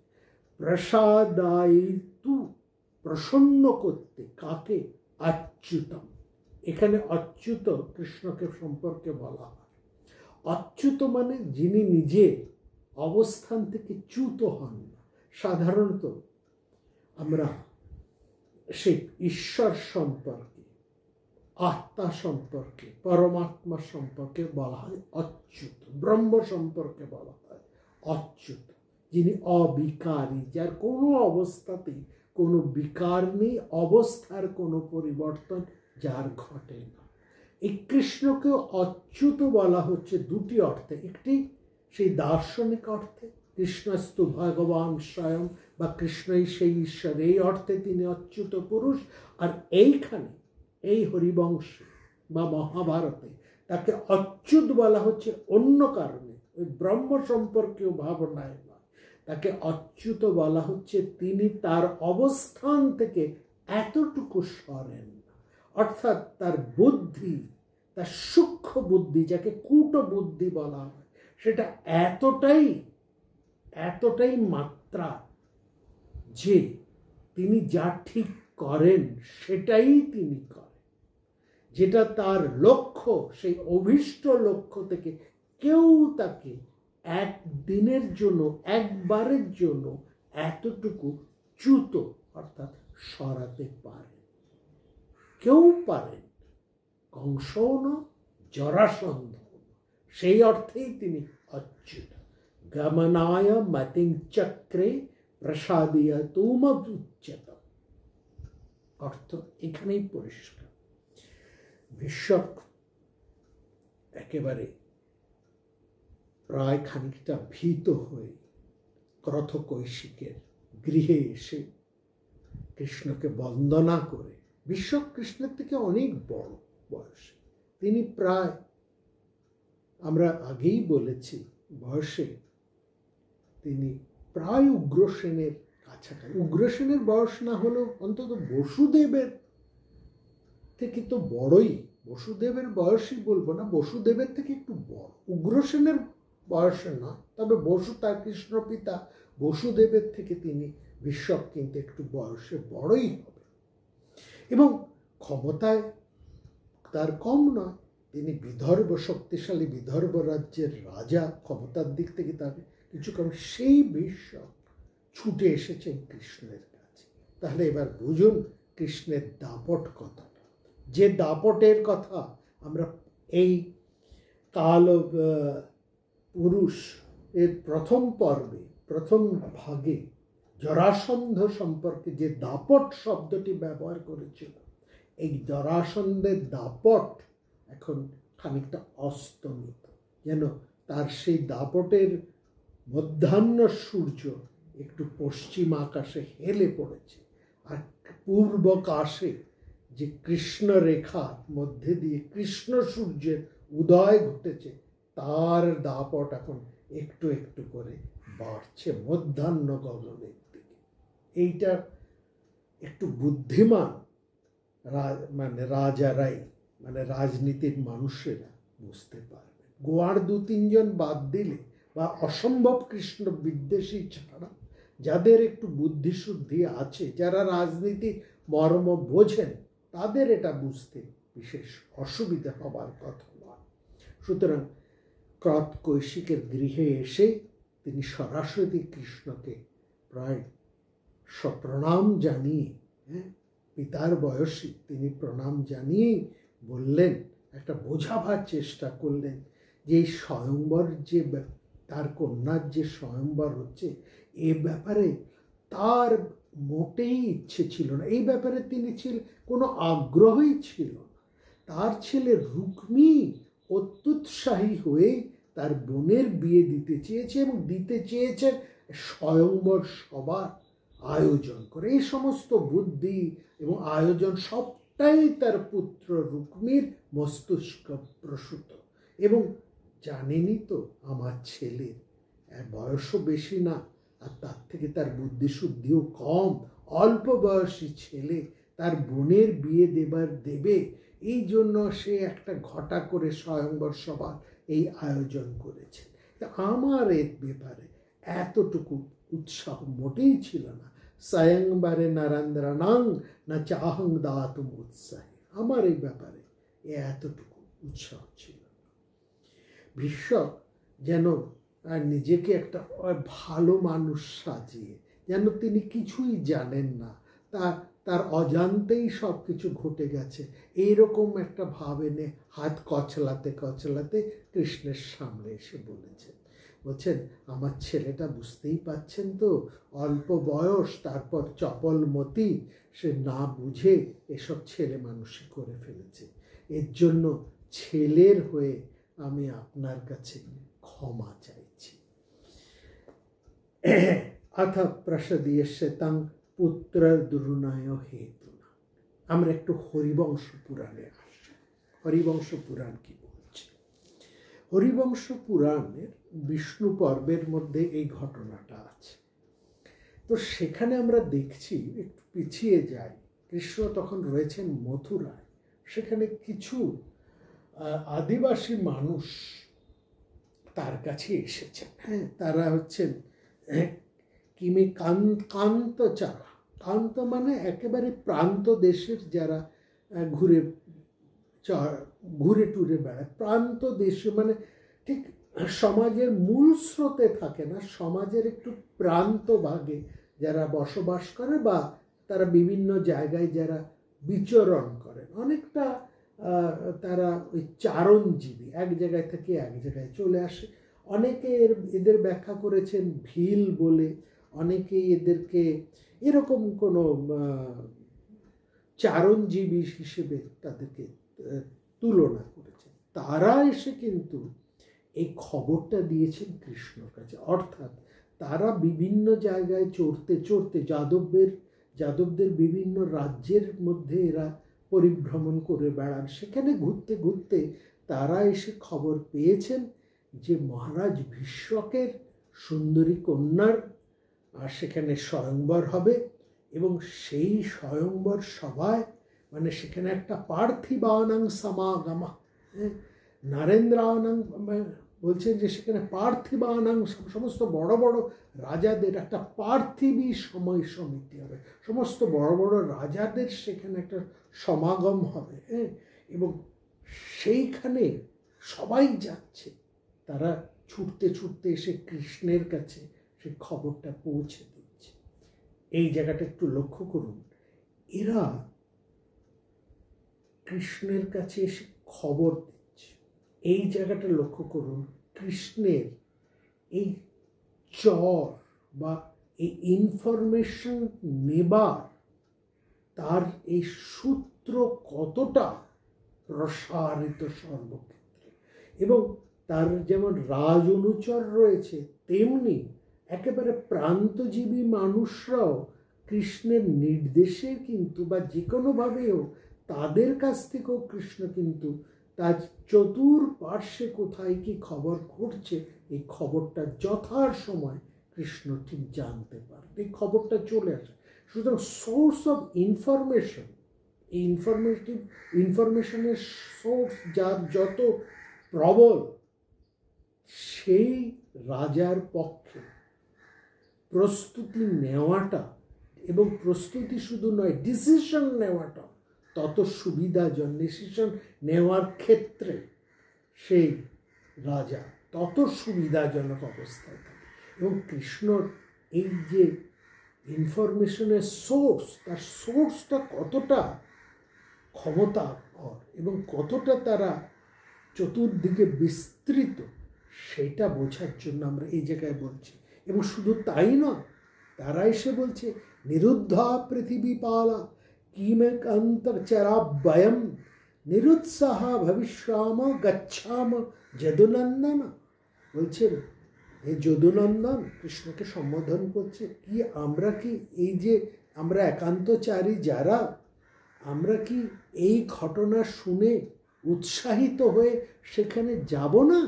[SPEAKER 1] প্রসাদায়িতু, প্রসন্ন করতে, কাকে? অচ্যুতম। এখানে অচ্যুত কৃষ্ণকে সম্পর্কে বলা হয়। অচ্যুত মানে যিনি নিজে অবস্থান থেকে চ্যুত হন না। সাধারণত আমরা সেই ঈশ্বর সম্পর্কে, আত্মা সম্পর্কে, পরমাত্মা সম্পর্কে বলা হয় অচ্যুত। ব্রহ্ম সম্পর্কে বলা হয় অচ্যুত, যিনি অবিকারী, যার কোনো অবস্থাতেই কোনো বিকার নেই, অবস্থার কোনো পরিবর্তন যার ঘটে না। এই কৃষ্ণকে অচ্যুত বলা হচ্ছে দুটি অর্থে। একটি সেই দার্শনিক অর্থে, কৃষ্ণস্তু ভগবান স্বয়ং, বা কৃষ্ণই সেই ঈশ্বর, এই অর্থে তিনি অচ্যুত পুরুষ। আর এইখানে এই হরিবংশে বা মহাভারতে তাকে অচ্যুত বলা হচ্ছে অন্য কারণে, ওই ব্রহ্ম সম্পর্কীয় ভাবনায় নয়। তাকে অচ্যুত বলা হচ্ছে তিনি তার অবস্থান থেকে এতটুকু সরেন না, অর্থাৎ তার বুদ্ধি, তার সূক্ষ্ম বুদ্ধি, যাকে কূট বুদ্ধি বলা হয়, সেটা এতটাই মাত্রা যে তিনি যা ঠিক করেন সেটাই তিনি করেন। যেটা তার লক্ষ্য, সেই অভীষ্ট লক্ষ্য থেকে কেউ তাকে একদিনের জন্য, একবারের জন্য এতটুকু চ্যুত অর্থাৎ সরাতে পারে কেউ পারেন। কংসও না, জরাসন্ধ, সেই অর্থেই তিনি অচ্যুত। গমনায় মতিং চক্রে প্রসাদীয়তুমচ্যুতম, অর্থ এখানেই পরিষ্কার। ভীষ্মক একেবারে প্রায় খানিকটা ভীত হয়ে ক্রথকৈশিকের গৃহে এসে কৃষ্ণকে বন্দনা করে, ভীষ্মক কৃষ্ণের থেকে অনেক বড় বয়সে, তিনি প্রায়, আমরা আগেই বলেছি, বয়সে তিনি প্রায় উগ্রসেনের কাছাকাছি। উগ্রসেনের বয়স না হলেও অন্তত বসুদেবের থেকে তো বড়ই, বসুদেবের বয়সই বলবো না, বসুদেবের থেকে একটু বড়, উগ্রসেনের বয়সে না, তবে বসু তার কৃষ্ণ পিতা বসুদেবের থেকে তিনি ভীষ্মক কিন্তু একটু বয়সে বড়ই হবে, এবং ক্ষমতায় তার কম নয়। তিনি বিদর্ভ, শক্তিশালী বিদর্ভ রাজ্যের রাজা, ক্ষমতার দিক থেকে তার কিছু কম। সেই ভীষ্মক ছুটে এসেছেন কৃষ্ণের কাছে। তাহলে এবার বুঝুন কৃষ্ণের দাপট কথা, যে দাপটের কথা আমরা এই কাল পুরুষ এর প্রথম পর্বে, প্রথম ভাগে জরাসন্ধ সম্পর্কে যে দাপট শব্দটি ব্যবহার করেছিল, এই জরাসন্ধের দাপট এখন খানিকটা অস্তমিত, যেন তার সেই দাপটের মধ্যাহ্ন সূর্য একটু পশ্চিম আকাশে হেলে পড়েছে, আর পূর্ব কাশে যে কৃষ্ণ রেখার মধ্যে দিয়ে কৃষ্ণ সূর্যের উদয় ঘটেছে, তার দাপট এখন একটু একটু করে বাড়ছে মধ্যাহ্ন গগনের দিকে। এইটা একটু বুদ্ধিমান মানে রাজারাই, মানে রাজনীতির মানুষেরা বুঝতে পারবে। গোয়ার 2-3 জন বাদ দিলে বা অসম্ভব কৃষ্ণ বিদ্বেষী ছাড়া যাদের একটু বুদ্ধিশুদ্ধি আছে, যারা রাজনীতির মর্ম বোঝেন, তাদের এটা বুঝতে বিশেষ অসুবিধা হবার কথা নয়। সুতরাং ক্রত কৈশিকের গৃহে এসে তিনি সরাসরি কৃষ্ণকে প্রায় সপ্রণাম জানিয়ে, পিতার বয়সী তিনি প্রণাম জানিয়েই বললেন, একটা বোঝাবার চেষ্টা করলেন যে এই স্বয়ংবর, যে তার কন্যার যে স্বয়ংবর হচ্ছে, এ ব্যাপারে তার মোটেই ইচ্ছে ছিল না, এই ব্যাপারে তিনি কোনো আগ্রহই ছিল না। তার ছেলে রুক্মী অত্যুৎসাহী হয়ে তার বোনের বিয়ে দিতে চেয়েছে, এবং দিতে চেয়েছেন স্বয়ংবর সবার আয়োজন করে। এই সমস্ত বুদ্ধি এবং আয়োজন সবটাই তার পুত্র রুক্মীর মস্তিষ্ক প্রসূত। এবং জানেনই তো, আমার ছেলের বয়সও বেশি না, আর তার থেকে তার বুদ্ধিশুদ্ধিও কম, অল্প বয়সী ছেলে তার বোনের বিয়ে দেবে, এই জন্য সে একটা ঘটা করে স্বয়ংবর সভা এই আয়োজন করেছে। আমার এর ব্যাপারে এতটুকু উৎসাহ মোটেই ছিল না। স্বয়ংবরে নরেন্দ্রনাং না চাহং দাতুম উৎসাহে, আমার এই ব্যাপারে এতটুকু উৎসাহ ছিল না। ভীষ্মক যেন নিজেকে একটা ভালো মানুষ সাজিয়ে, যেন তিনি কিছুই জানেন না, তার অজান্তেই সব কিছু ঘটে গেছে, এইরকম একটা ভাব এনে হাত কচলাতে কচলাতে কৃষ্ণের সামনে এসে বলছেন, আমার ছেলেটা বুঝতেই পাচ্ছেন তো, অল্প বয়স, তারপর চপলমতি, সে না বুঝে এসব ছেলে মানুষই করে ফেলেছে। এর জন্য ছেলের হয়ে আমি আপনার কাছে ক্ষমা চাইছি। অথ প্রসদীয়স্য তং পুত্র দুরুণয় হেতুনা। আমরা একটু হরিবংশ পুরাণে আসি। হরিবংশ পুরাণ কি বলছে? হরিবংশ পুরাণের বিষ্ণু পর্বের মধ্যে এই ঘটনাটা আছে। তো সেখানে আমরা দেখছি, একটু পিছিয়ে যাই, কৃষ্ণ তখন রয়েছেন মথুরায়। সেখানে কিছু আদিবাসী মানুষ তার কাছে এসেছেন। তারা হচ্ছেন কিমি কান্তচারা। কান্ত মানে একেবারে প্রান্ত দেশের যারা ঘুরে টুরে বেড়ায়। প্রান্ত দেশে মানে ঠিক সমাজের মূল স্রোতে থাকে না, সমাজের একটু প্রান্ত ভাগে যারা বসবাস করে, বা তারা বিভিন্ন জায়গায় যারা বিচরণ করেন, অনেকটা তারা ওই চারণজীবী, এক জায়গায় থেকে এক জায়গায় চলে আসে। অনেকে এদের ব্যাখ্যা করেছেন ভিল বলে, অনেকে এদেরকে এরকম কোনো চারণজীবী হিসেবে তাদেরকে তুলনা করেছেন। তারা এসে কিন্তু এই খবরটা দিয়েছেন কৃষ্ণর কাছে। অর্থাৎ তারা বিভিন্ন জায়গায় চড়তে চড়তে, যাদবদের বিভিন্ন রাজ্যের মধ্যে এরা পরিভ্রমণ করে বেড়ান, সেখানে ঘুরতে ঘুরতে তারা এসে খবর পেয়েছেন যে মহারাজ ভীষ্মকের সুন্দরী কন্যার আর সেখানে স্বয়ংবর হবে, এবং সেই স্বয়ংবর সভায় মানে সেখানে একটা পার্থিবানাং সমাগমা, নরেন্দ্রানাং বলছেন যে সেখানে পার্থিবানাং সমস্ত বড় বড় রাজাদের একটা পার্থিবী সময় সমিতি হবে, সমস্ত বড় বড় রাজাদের সেখানে একটা সমাগম হবে। এবং সেইখানে সবাই যাচ্ছে, তারা ছুটতে ছুটতে এসে কৃষ্ণের কাছে সেই খবরটা পৌঁছে দিচ্ছে। এই জায়গাটা একটু লক্ষ্য করুন, এরা কৃষ্ণের কাছে এসে খবর দিচ্ছে। এই জায়গাটা লক্ষ্য করুন, কৃষ্ণের এই চর বা এই ইনফরমেশন নেবার তার এই সূত্র কতটা প্রসারিত সর্বক্ষেত্রে। এবং তার যেমন রাজ অনুচর রয়েছে, তেমনি একেবারে প্রান্তজীবী মানুষরাও কৃষ্ণের নির্দেশে কিন্তু বা যে কোনোভাবেও তাদের কাছ থেকেও কৃষ্ণ কিন্তু তার চতুর্পার্শ্বে কোথায় কি খবর ঘটছে এই খবরটা যথাসময় কৃষ্ণ ঠিক জানতে পারে, এই খবরটা চলে আসে। সুতরাং সোর্স অফ ইনফরমেশন, এই ইনফরমেশনের সোর্স যার যত প্রবল, সেই রাজার পক্ষে প্রস্তুতি নেওয়াটা, এবং প্রস্তুতি শুধু নয় ডিসিশন নেওয়াটা তত সুবিধাজনক। ডিসিশন নেওয়ার ক্ষেত্রে সেই রাজা তত সুবিধাজনক অবস্থায় থাকে। এবং কৃষ্ণর এই যে ইনফরমেশনের সোর্স, তার সোর্সটা কতটা ক্ষমতাধর এবং কতটা তারা চতুর্দিকে বিস্তৃত, সেটা বোঝার জন্য আমরা এই জায়গায় বলছি। এবং শুধু তাই নয়, তারা এসে বলছে নিরুদ্ধা পৃথিবী পালা কিমেক অন্তর্চরাভ্যয়ম নিরুৎসাহ ভবিষ্যাম গচ্ছাম যদুনন্দন। বলছেন এই যদুনন্দন কৃষ্ণকে সম্বোধন করছে, কি আমরা কি এই যে আমরা একান্তচারী যারা, আমরা কি এই ঘটনা শুনে উৎসাহিত হয়ে সেখানে যাব না,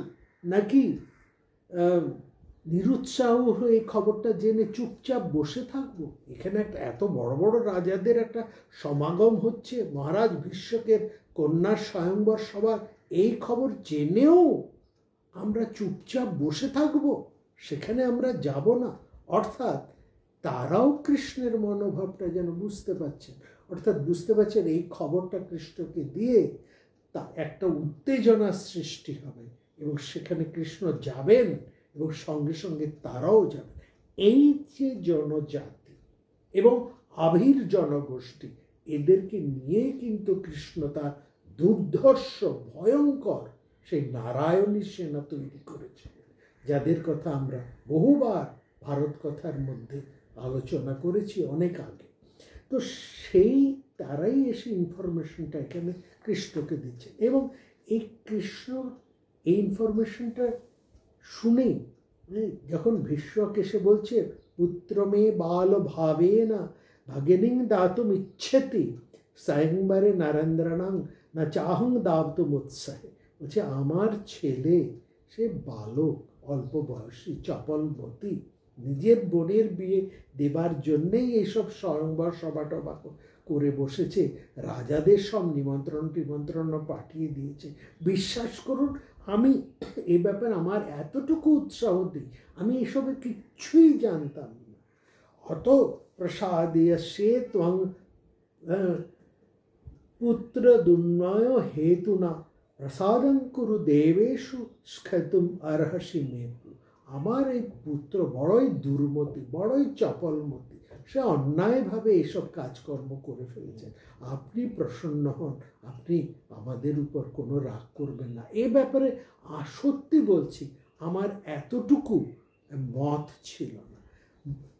[SPEAKER 1] নাকি নিরুৎসাহ হয়ে এই খবরটা জেনে চুপচাপ বসে থাকবো? এখানে একটা এত বড় বড় রাজাদের একটা সমাগম হচ্ছে, মহারাজ ভীষ্মকের কন্যার স্বয়ংবর সভা, এই খবর জেনেও আমরা চুপচাপ বসে থাকব, সেখানে আমরা যাব না। অর্থাৎ তারাও কৃষ্ণের মনোভাবটা যেন বুঝতে পারছেন, অর্থাৎ বুঝতে পারছেন এই খবরটা কৃষ্ণকে দিয়ে তা একটা উত্তেজনার সৃষ্টি হবে, এবং সেখানে কৃষ্ণ যাবেন এবং সঙ্গে সঙ্গে তারাও যাবেন। এই যে জনজাতি এবং আবির জনগোষ্ঠী, এদেরকে নিয়ে কিন্তু কৃষ্ণ তার দুর্ধর্ষ ভয়ঙ্কর সেই নারায়ণী সেনা তৈরি করেছিলেন, যাদের কথা আমরা বহুবার ভারত কথার মধ্যে আলোচনা করেছি অনেক আগে। তো সেই তারাই এসে ইনফরমেশনটা এখানে কৃষ্ণকে দিচ্ছে, এবং এই কৃষ্ণ এই ইনফরমেশনটা শুনেই যখন ভীষ্মক এসে বলছে পুত্রমে বাল ভাবে না ভগিনীং দাতুম ইচ্ছতি স্বয়ংবরে নরেন্দ্রনাং না চাহং দাতুম উৎসাহে। বলছে আমার ছেলে সে বালক, অল্প বয়সী, চপলবতী, নিজের বোনের বিয়ে দেবার জন্যেই এইসব স্বয়ংবর সভা করে বসেছে, রাজাদের সব নিমন্ত্রণ পাঠিয়ে দিয়েছে। বিশ্বাস করুন, আমি এ ব্যাপারে আমার এতটুকু উৎসাহ দিই, আমি এসবের কিচ্ছুই জানতাম না। অত প্রসাদীয়সে ত্বং পুত্র দুর্নয় হেতুনা প্রসাদং কুরু দেবেশু স্খতুম অর্হসি মেতু। আমার এই পুত্র বড়ই দুর্মতি, বড়ই চপলমতি, সে অন্যায়ভাবে এসব কাজকর্ম করে ফেলেছে। আপনি প্রসন্ন হন, আপনি আমাদের উপর কোনো রাগ করবেন না। এ ব্যাপারে সত্যি বলছি আমার এতটুকু মত ছিল না।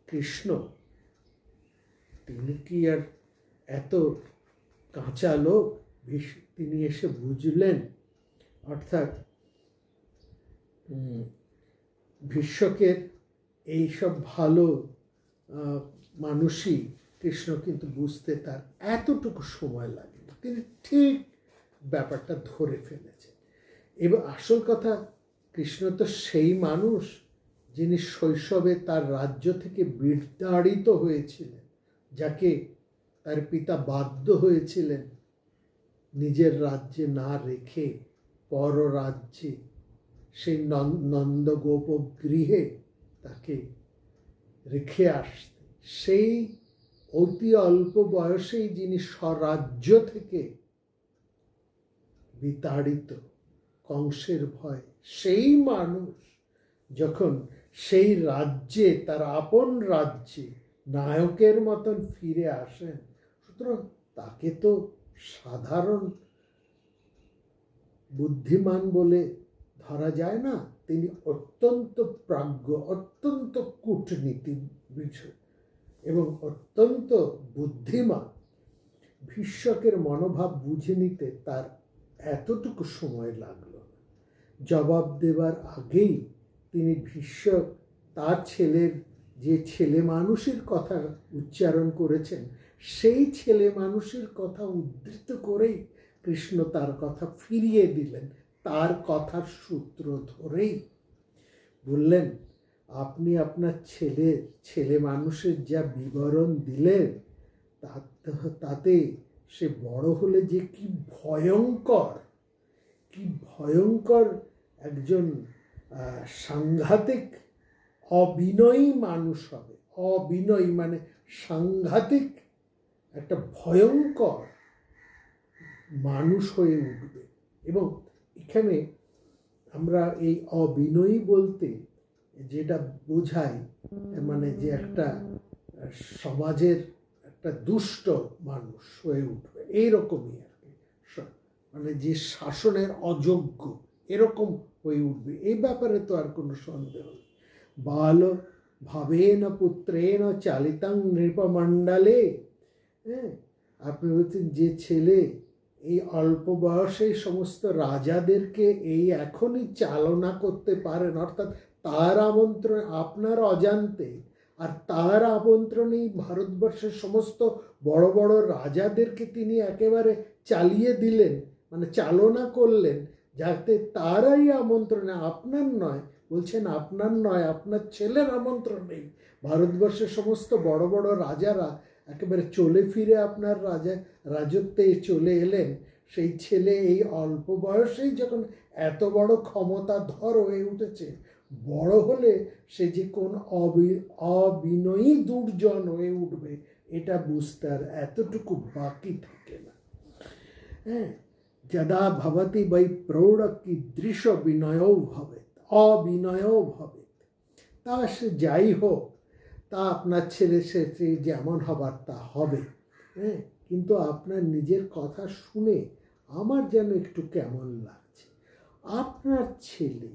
[SPEAKER 1] কৃষ্ণ তিনি কি আর এত কাঁচা লোক? তিনি এসে বুঝলেন, অর্থাৎ ভীষ্মকের এইসব ভালো মানুষই কৃষ্ণ কিন্তু বুঝতে তার এতটুকু সময় লাগে, তিনি ঠিক ব্যাপারটা ধরে ফেলেছেন। এবার আসল কথা, কৃষ্ণ তো সেই মানুষ যিনি শৈশবে তার রাজ্য থেকে বিতাড়িত হয়েছিলেন, যাকে তার পিতা বাধ্য হয়েছিলেন নিজের রাজ্যে না রেখে পর রাজ্যে সেই নন্দগোপ গৃহে তাকে রেখে আসতে, সেই অতি অল্প বয়সেই যিনি স্বরাজ্য থেকে বিতাড়িত কংসের ভয়, সেই মানুষ যখন সেই রাজ্যে, তার আপন রাজ্যে নায়কের মতন ফিরে আসেন, সুতরাং তাকে তো সাধারণ বুদ্ধিমান বলে ধরা যায় না। তিনি অত্যন্ত প্রাজ্ঞ, অত্যন্ত কূটনীতিবিদ এবং অত্যন্ত বুদ্ধিমান। ভীষ্মকের মনোভাব বুঝে নিতে তার এতটুকু সময় লাগলো না। জবাব দেবার আগেই তিনি ভীষ্মক তার ছেলের যে ছেলে মানুষের কথা উচ্চারণ করেছেন, সেই ছেলে মানুষের কথা উদ্ধৃত করেই কৃষ্ণ তার কথা ফিরিয়ে দিলেন। তার কথার সূত্র ধরেই বললেন, আপনি আপনার ছেলে মানুষের যা বিবরণ দিলেন, তাতে সে বড় হলে যে কি ভয়ঙ্কর একজন সাংঘাতিক অবিনয়ী মানুষ হবে। অবিনয়ী মানে সাংঘাতিক একটা ভয়ঙ্কর মানুষ হয়ে উঠবে। এবং এখানে আমরা এই অবিনয়ী বলতে যেটা বোঝাই, মানে যে একটা সমাজের একটা দুষ্ট মানুষ হয়ে উঠবে, এইরকমই আর কি, মানে যে শাসনের অযোগ্য এরকম হয়ে উঠবে, এই ব্যাপারে তো আর কোনো সন্দেহ নেই। বাল ভাবেন পুত্রেণ চালিতাং নৃপমণ্ডলে, হ্যাঁ, আপনি বলছেন যে ছেলে এই অল্প বয়সে সমস্ত রাজাদেরকে এই এখনই চালনা করতে পারেন, অর্থাৎ তার আমন্ত্রণ আপনার অজান্তে, আর তার আমন্ত্রণেই ভারতবর্ষের সমস্ত বড় বড় রাজাদেরকে তিনি একেবারে চালিয়ে দিলেন, মানে চালনা করলেন, যাতে তারাই আমন্ত্রণে, আপনার নয়, বলছেন আপনার নয়, আপনার ছেলের আমন্ত্রণেই ভারতবর্ষের সমস্ত বড় বড় রাজারা একেবারে চলে ফিরে আপনার রাজত্বে চলে এলেন। সেই ছেলে এই অল্প বয়সেই যখন এত বড় ক্ষমতাধর হয়ে উঠেছে, বড় হলে সে যে কোন অবিনয়ী দুর্জন হয়ে উঠবে, এটা বুঝতে আর এতটুকু বাকি থাকে না। হ্যাঁ, যদা ভবতি বৈ প্রৌঢ় কীদৃশ বিনয়ও ভবেৎ, অবিনয়ও ভবেৎ। তা সে যাই হোক, তা আপনার ছেলে সে যেমন হবার তা হবে। হ্যাঁ, কিন্তু আপনার নিজের কথা শুনে আমার যেন একটু কেমন লাগছে। আপনার ছেলে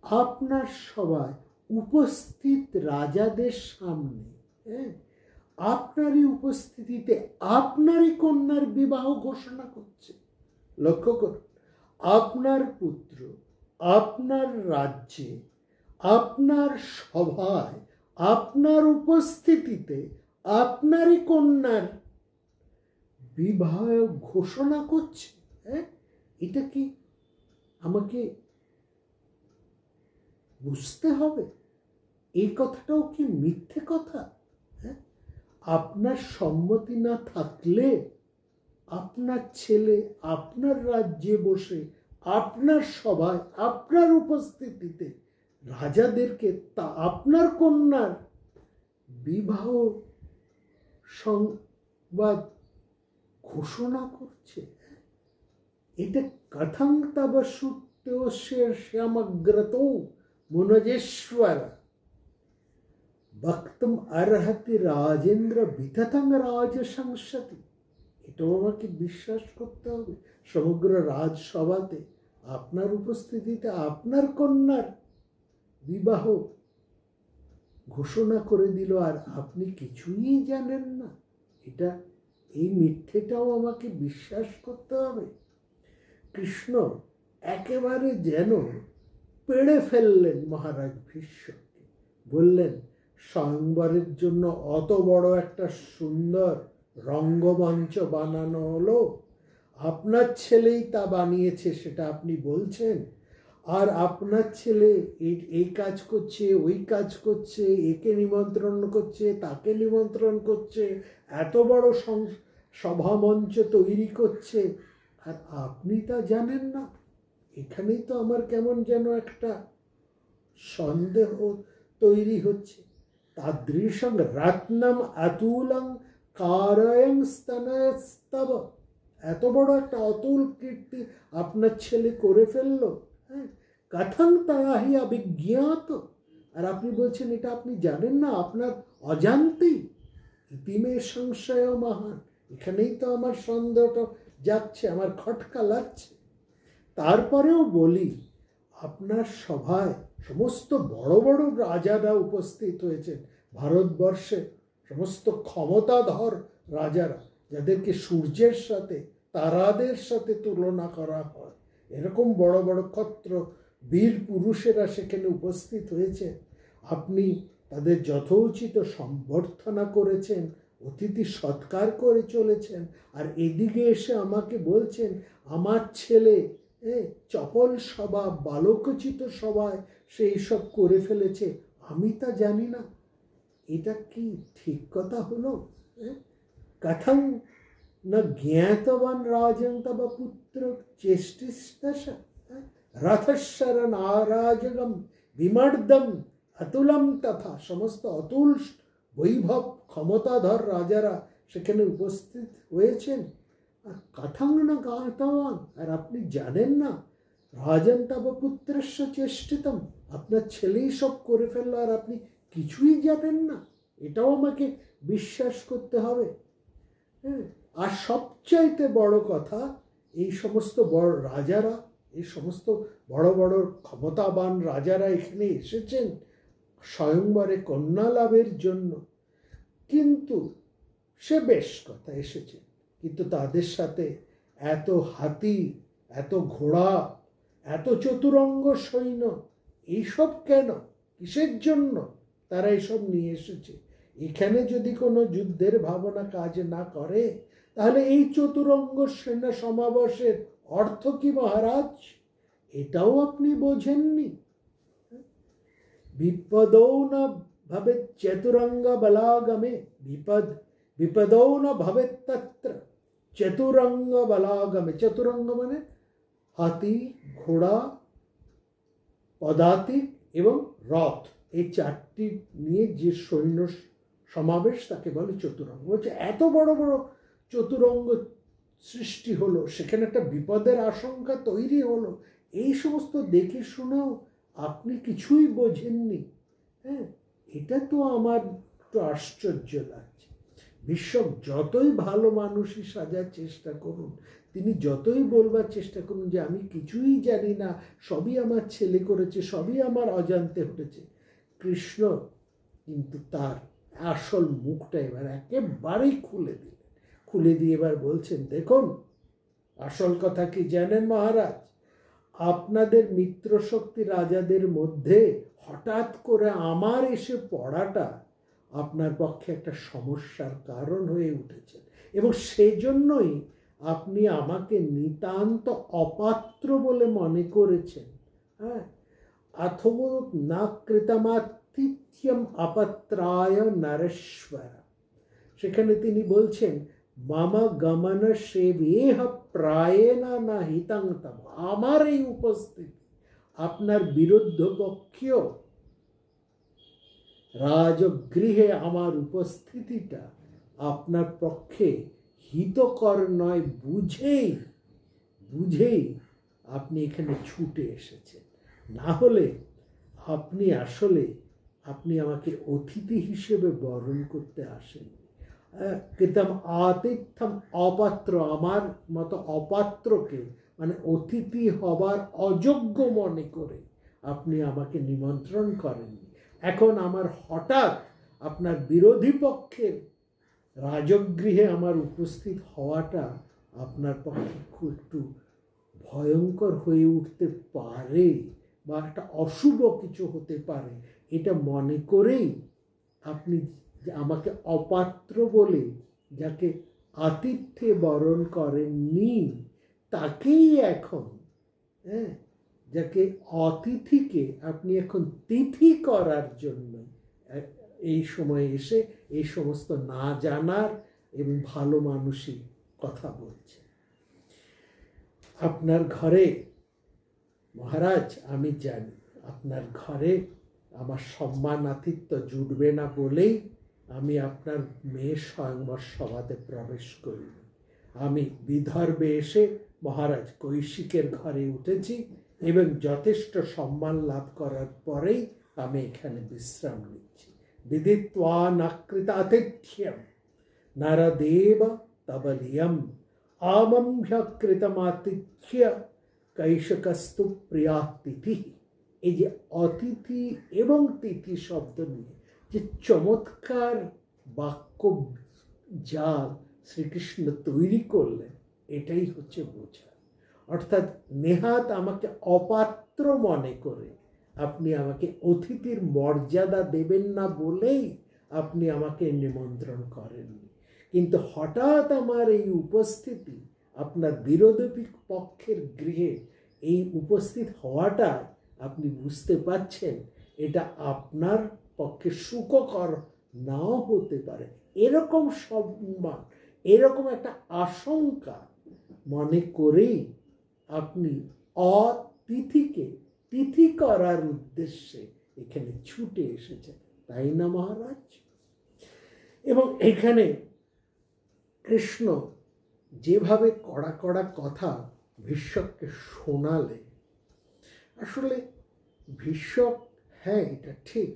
[SPEAKER 1] আপনার সভায় উপস্থিত রাজাদের সামনে, হ্যাঁ, আপনারই উপস্থিতিতে আপনারই কন্যার বিবাহ ঘোষণা করছে। লক্ষ্য করুন, আপনার পুত্র আপনার রাজ্যে, আপনার সভায়, আপনার উপস্থিতিতে আপনারই কন্যার বিবাহ ঘোষণা করছে। হ্যাঁ, এটা কি আমাকে বুঝতে হবে? এই কথাটাও কি মিথ্যে কথা? হ্যাঁ, আপনার সম্মতি না থাকলে আপনার ছেলে আপনার রাজ্যে বসে, আপনার সভায়, আপনার উপস্থিতিতে রাজাদেরকে তা আপনার কন্যার বিবাহ সংবাদ ঘোষণা করছে। এটা কথং তব সুতোষ্য শ্যামগ্রতো মুনজেশ্বর বক্তুম অর্হতি রাজেন্দ্র বিততং রাজসংসতি। এটাও আমাকে বিশ্বাস করতে হবে। সমগ্র রাজসভাতে আপনার উপস্থিতিতে আপনার কন্যার বিবাহ ঘোষণা করে দিল, আর আপনি কিছুই জানেন না। এটা, এই মিথ্যেটাও আমাকে বিশ্বাস করতে হবে। কৃষ্ণ একেবারে যেন পেড়ে ফেললেন মহারাজ ভীষ্মকে। বললেন, স্বয়ংবরের জন্য অত বড় একটা সুন্দর রঙ্গমঞ্চ বানানো হলো, আপনার ছেলেই তা বানিয়েছে সেটা আপনি বলছেন, আর আপনার ছেলে এই কাজ করছে, ওই কাজ করছে, একে নিমন্ত্রণ করছে, তাকে নিমন্ত্রণ করছে, এত বড় সভামঞ্চ তৈরি করছে, আর আপনি তা জানেন না। এখানেই তো আমার কেমন যেন একটা সন্দেহ তৈরি হচ্ছে। তাদৃশং রত্নম অতুলং কারয়ং স্তনস্তব, এত বড় একটা অতুল কীর্তি আপনার ছেলে করে ফেললো। হ্যাঁ, কথং তাহি অভিজ্ঞাত, আর আপনি বলছেন এটা আপনি জানেন না, আপনার অজান্তেই। ইতিমে সংশয় মহান, এখানেই তো আমার সন্দেহটা যাচ্ছে, আমার খটকা লাগছে। তারপরেও বলি, আপনার সভায় সমস্ত বড় বড় রাজারা উপস্থিত হয়েছেন, ভারতবর্ষে সমস্ত ক্ষমতাধর রাজারা, যাদেরকে সূর্যের সাথে তারাদের সাথে তুলনা করা হয়, এরকম বড় বড় ক্ষত্র বীর পুরুষেরা সেখানে উপস্থিত হয়েছে। আপনি তাদের যথোচিত সম্বর্ধনা করেছেন, অতিথি সৎকার করে চলেছেন, আর এদিকে এসে আমাকে বলছেন আমার ছেলে চপল সভা, বালকোচিত সভায় সে এইসব করে ফেলেছে, আমি তা জানি না। এটা কি ঠিক কথা হলো? কথং না জ্ঞাতবান রাজন তব পুত্র চেষ্টিস্তশ রথস্বর নারাজগম বিমর্দম অতুলম তথা, সমস্ত অতুল বৈভব ক্ষমতাধর রাজারা সেখানে উপস্থিত হয়েছেন, আর কথং না জ্ঞাতবান, আর আপনি জানেন না, রাজন তব পুত্রস্য চেষ্টিতম, আপনার ছেলেই সব করে ফেললো আর আপনি কিছুই জানেন না, এটাও আমাকে বিশ্বাস করতে হবে। হ্যাঁ, আর সবচাইতে বড় কথা, এই সমস্ত বড় রাজারা, এই সমস্ত বড় বড় ক্ষমতাবান রাজারা এখানে এসেছেন স্বয়ংবরে কন্যা লাভের জন্য, কিন্তু সে বেশ কথা এসেছে, কিন্তু তাদের সাথে এত হাতি, এত ঘোড়া, এত চতুরঙ্গ সৈন্য, এইসব কেন, কিসের জন্য তারা এইসব নিয়ে এসেছে? এখানে যদি কোনো যুদ্ধের ভাবনা কাজ না করে, তাহলে এই চতুরঙ্গ সেনা সমাবেশের অর্থ কি মহারাজ? এটাও আপনি বোঝেননি। বিপদৌ না ভাবে চতুরঙ্গ বলাগমে, বিপদৌ না ভাবে তত্র চতুরঙ্গ বলাগমে। চতুরঙ্গ মানে হাতি, ঘোড়া, পদাতিক এবং রথ, এই চারটি নিয়ে যে সৈন্য সমাবেশ তাকে বলে চতুরঙ্গ। বলছে এত বড় বড় চতুরঙ্গ সৃষ্টি হলো, সেখানে একটা বিপদের আশঙ্কা তৈরি হলো, এই সমস্ত দেখে শুনেও আপনি কিছুই বোঝেননি। হ্যাঁ, এটা তো আমার একটু আশ্চর্য লাগছে। বিশ্বক যতই ভালো মানুষই সাজার চেষ্টা করুন, তিনি যতই বলবার চেষ্টা করুন যে আমি কিছুই জানি না, সবই আমার ছেলে করেছে, সবই আমার অজান্তে ঘটেছে, কৃষ্ণ কিন্তু তার আসল মুখটা এবার একেবারেই খুলে দিয়ে এবার বলছেন, দেখুন আসল কথা কি জানেন মহারাজ? আপনাদের মিত্রশক্তি রাজাদের মধ্যে হঠাৎ করে আমার এসে পড়াটা আপনার পক্ষে একটা সমস্যার কারণ হয়ে উঠেছে, এবং সেজন্যই আপনি আমাকে নিতান্ত অপাত্র বলে মনে করেছেন। হ্যাঁ, অথবা না কৃতমাতিথ্যম অপত্রায় নরেশ্বর, সেখানে তিনি বলছেন মামা গমন সেবেহ প্রায়েনা না হিতাংতম, আমার এই উপস্থিতি, আপনার বিরুদ্ধ পক্ষীয় রাজগৃহে আমার উপস্থিতিটা আপনার পক্ষে হিতকর নয় বুঝেই আপনি এখানে ছুটে এসেছেন, না হলে আপনি আমাকে অতিথি হিসেবে বরণ করতে আসেন। কৃতম আতিথ্যম অপাত্র, আমার মতো অপাত্রকে মানে অতিথি হবার অযোগ্য মনে করে আপনি আমাকে নিমন্ত্রণ করেননি। এখন আমার হঠাৎ আপনার বিরোধী পক্ষের রাজগৃহে আমার উপস্থিত হওয়াটা আপনার পক্ষে খুব একটু ভয়ঙ্কর হয়ে উঠতে পারে, বা একটা অশুভ কিছু হতে পারে, এটা মনে করেই আপনি আমাকে অপাত্র বলে যাকে আতিথ্যে বরণ করেননি, তাকেই এখন যাকে অতিথিকে আপনি এখন তিথি করার জন্য এই সময় এসে এই সমস্ত না জানার এবং ভালো মানুষই কথা বলছে। আপনার ঘরে মহারাজ, আমি জানি আপনার ঘরে আমার সম্মানাতিথ্য জুটবে না বলেই আমি আপনার মেয়ে স্বয়ংবর সভাতে প্রবেশ করিনি। আমি বিদর্ভে এসে মহারাজ কৈশিকের ঘরে উঠেছি এবং যথেষ্ট সম্মান লাভ করার পরেই আমি এখানে বিশ্রাম নিচ্ছি। বিদিত্বা নাকৃতাতিথ্যম নরদেব তবলিয়ম আমম্ভ্যকৃতমাতিথ্য কৈশকস্তু প্রিয়াতিথি। এই যে অতিথি এবং তিথি শব্দ নিয়ে যে চমৎকার বাক্য জাল শ্রীকৃষ্ণ তৈরি করলেন, এটাই হচ্ছে বোঝা। অর্থাৎ নেহাত আমাকে অপাত্র মনে করে আপনি আমাকে অতিথির মর্যাদা দেবেন না বলেই আপনি আমাকে নিমন্ত্রণ করেননি, কিন্তু হঠাৎ আমার এই উপস্থিতি আপনার বিরোধী পক্ষের গৃহে এই উপস্থিত হওয়াটা আপনি বুঝতে পারছেন এটা আপনার পক্ষে সুখকর নাও হতে পারে। এরকম সম্মান, এরকম একটা আশঙ্কা মনে করেই আপনি অতিথিকে তিথি করার উদ্দেশ্যে এখানে ছুটে এসেছেন, তাই না মহারাজ? এবং এখানে কৃষ্ণ যেভাবে কড়া কড়া কথা ভীষ্মককে শোনালে, আসলে ভীষ্মক, হ্যাঁ এটা ঠিক,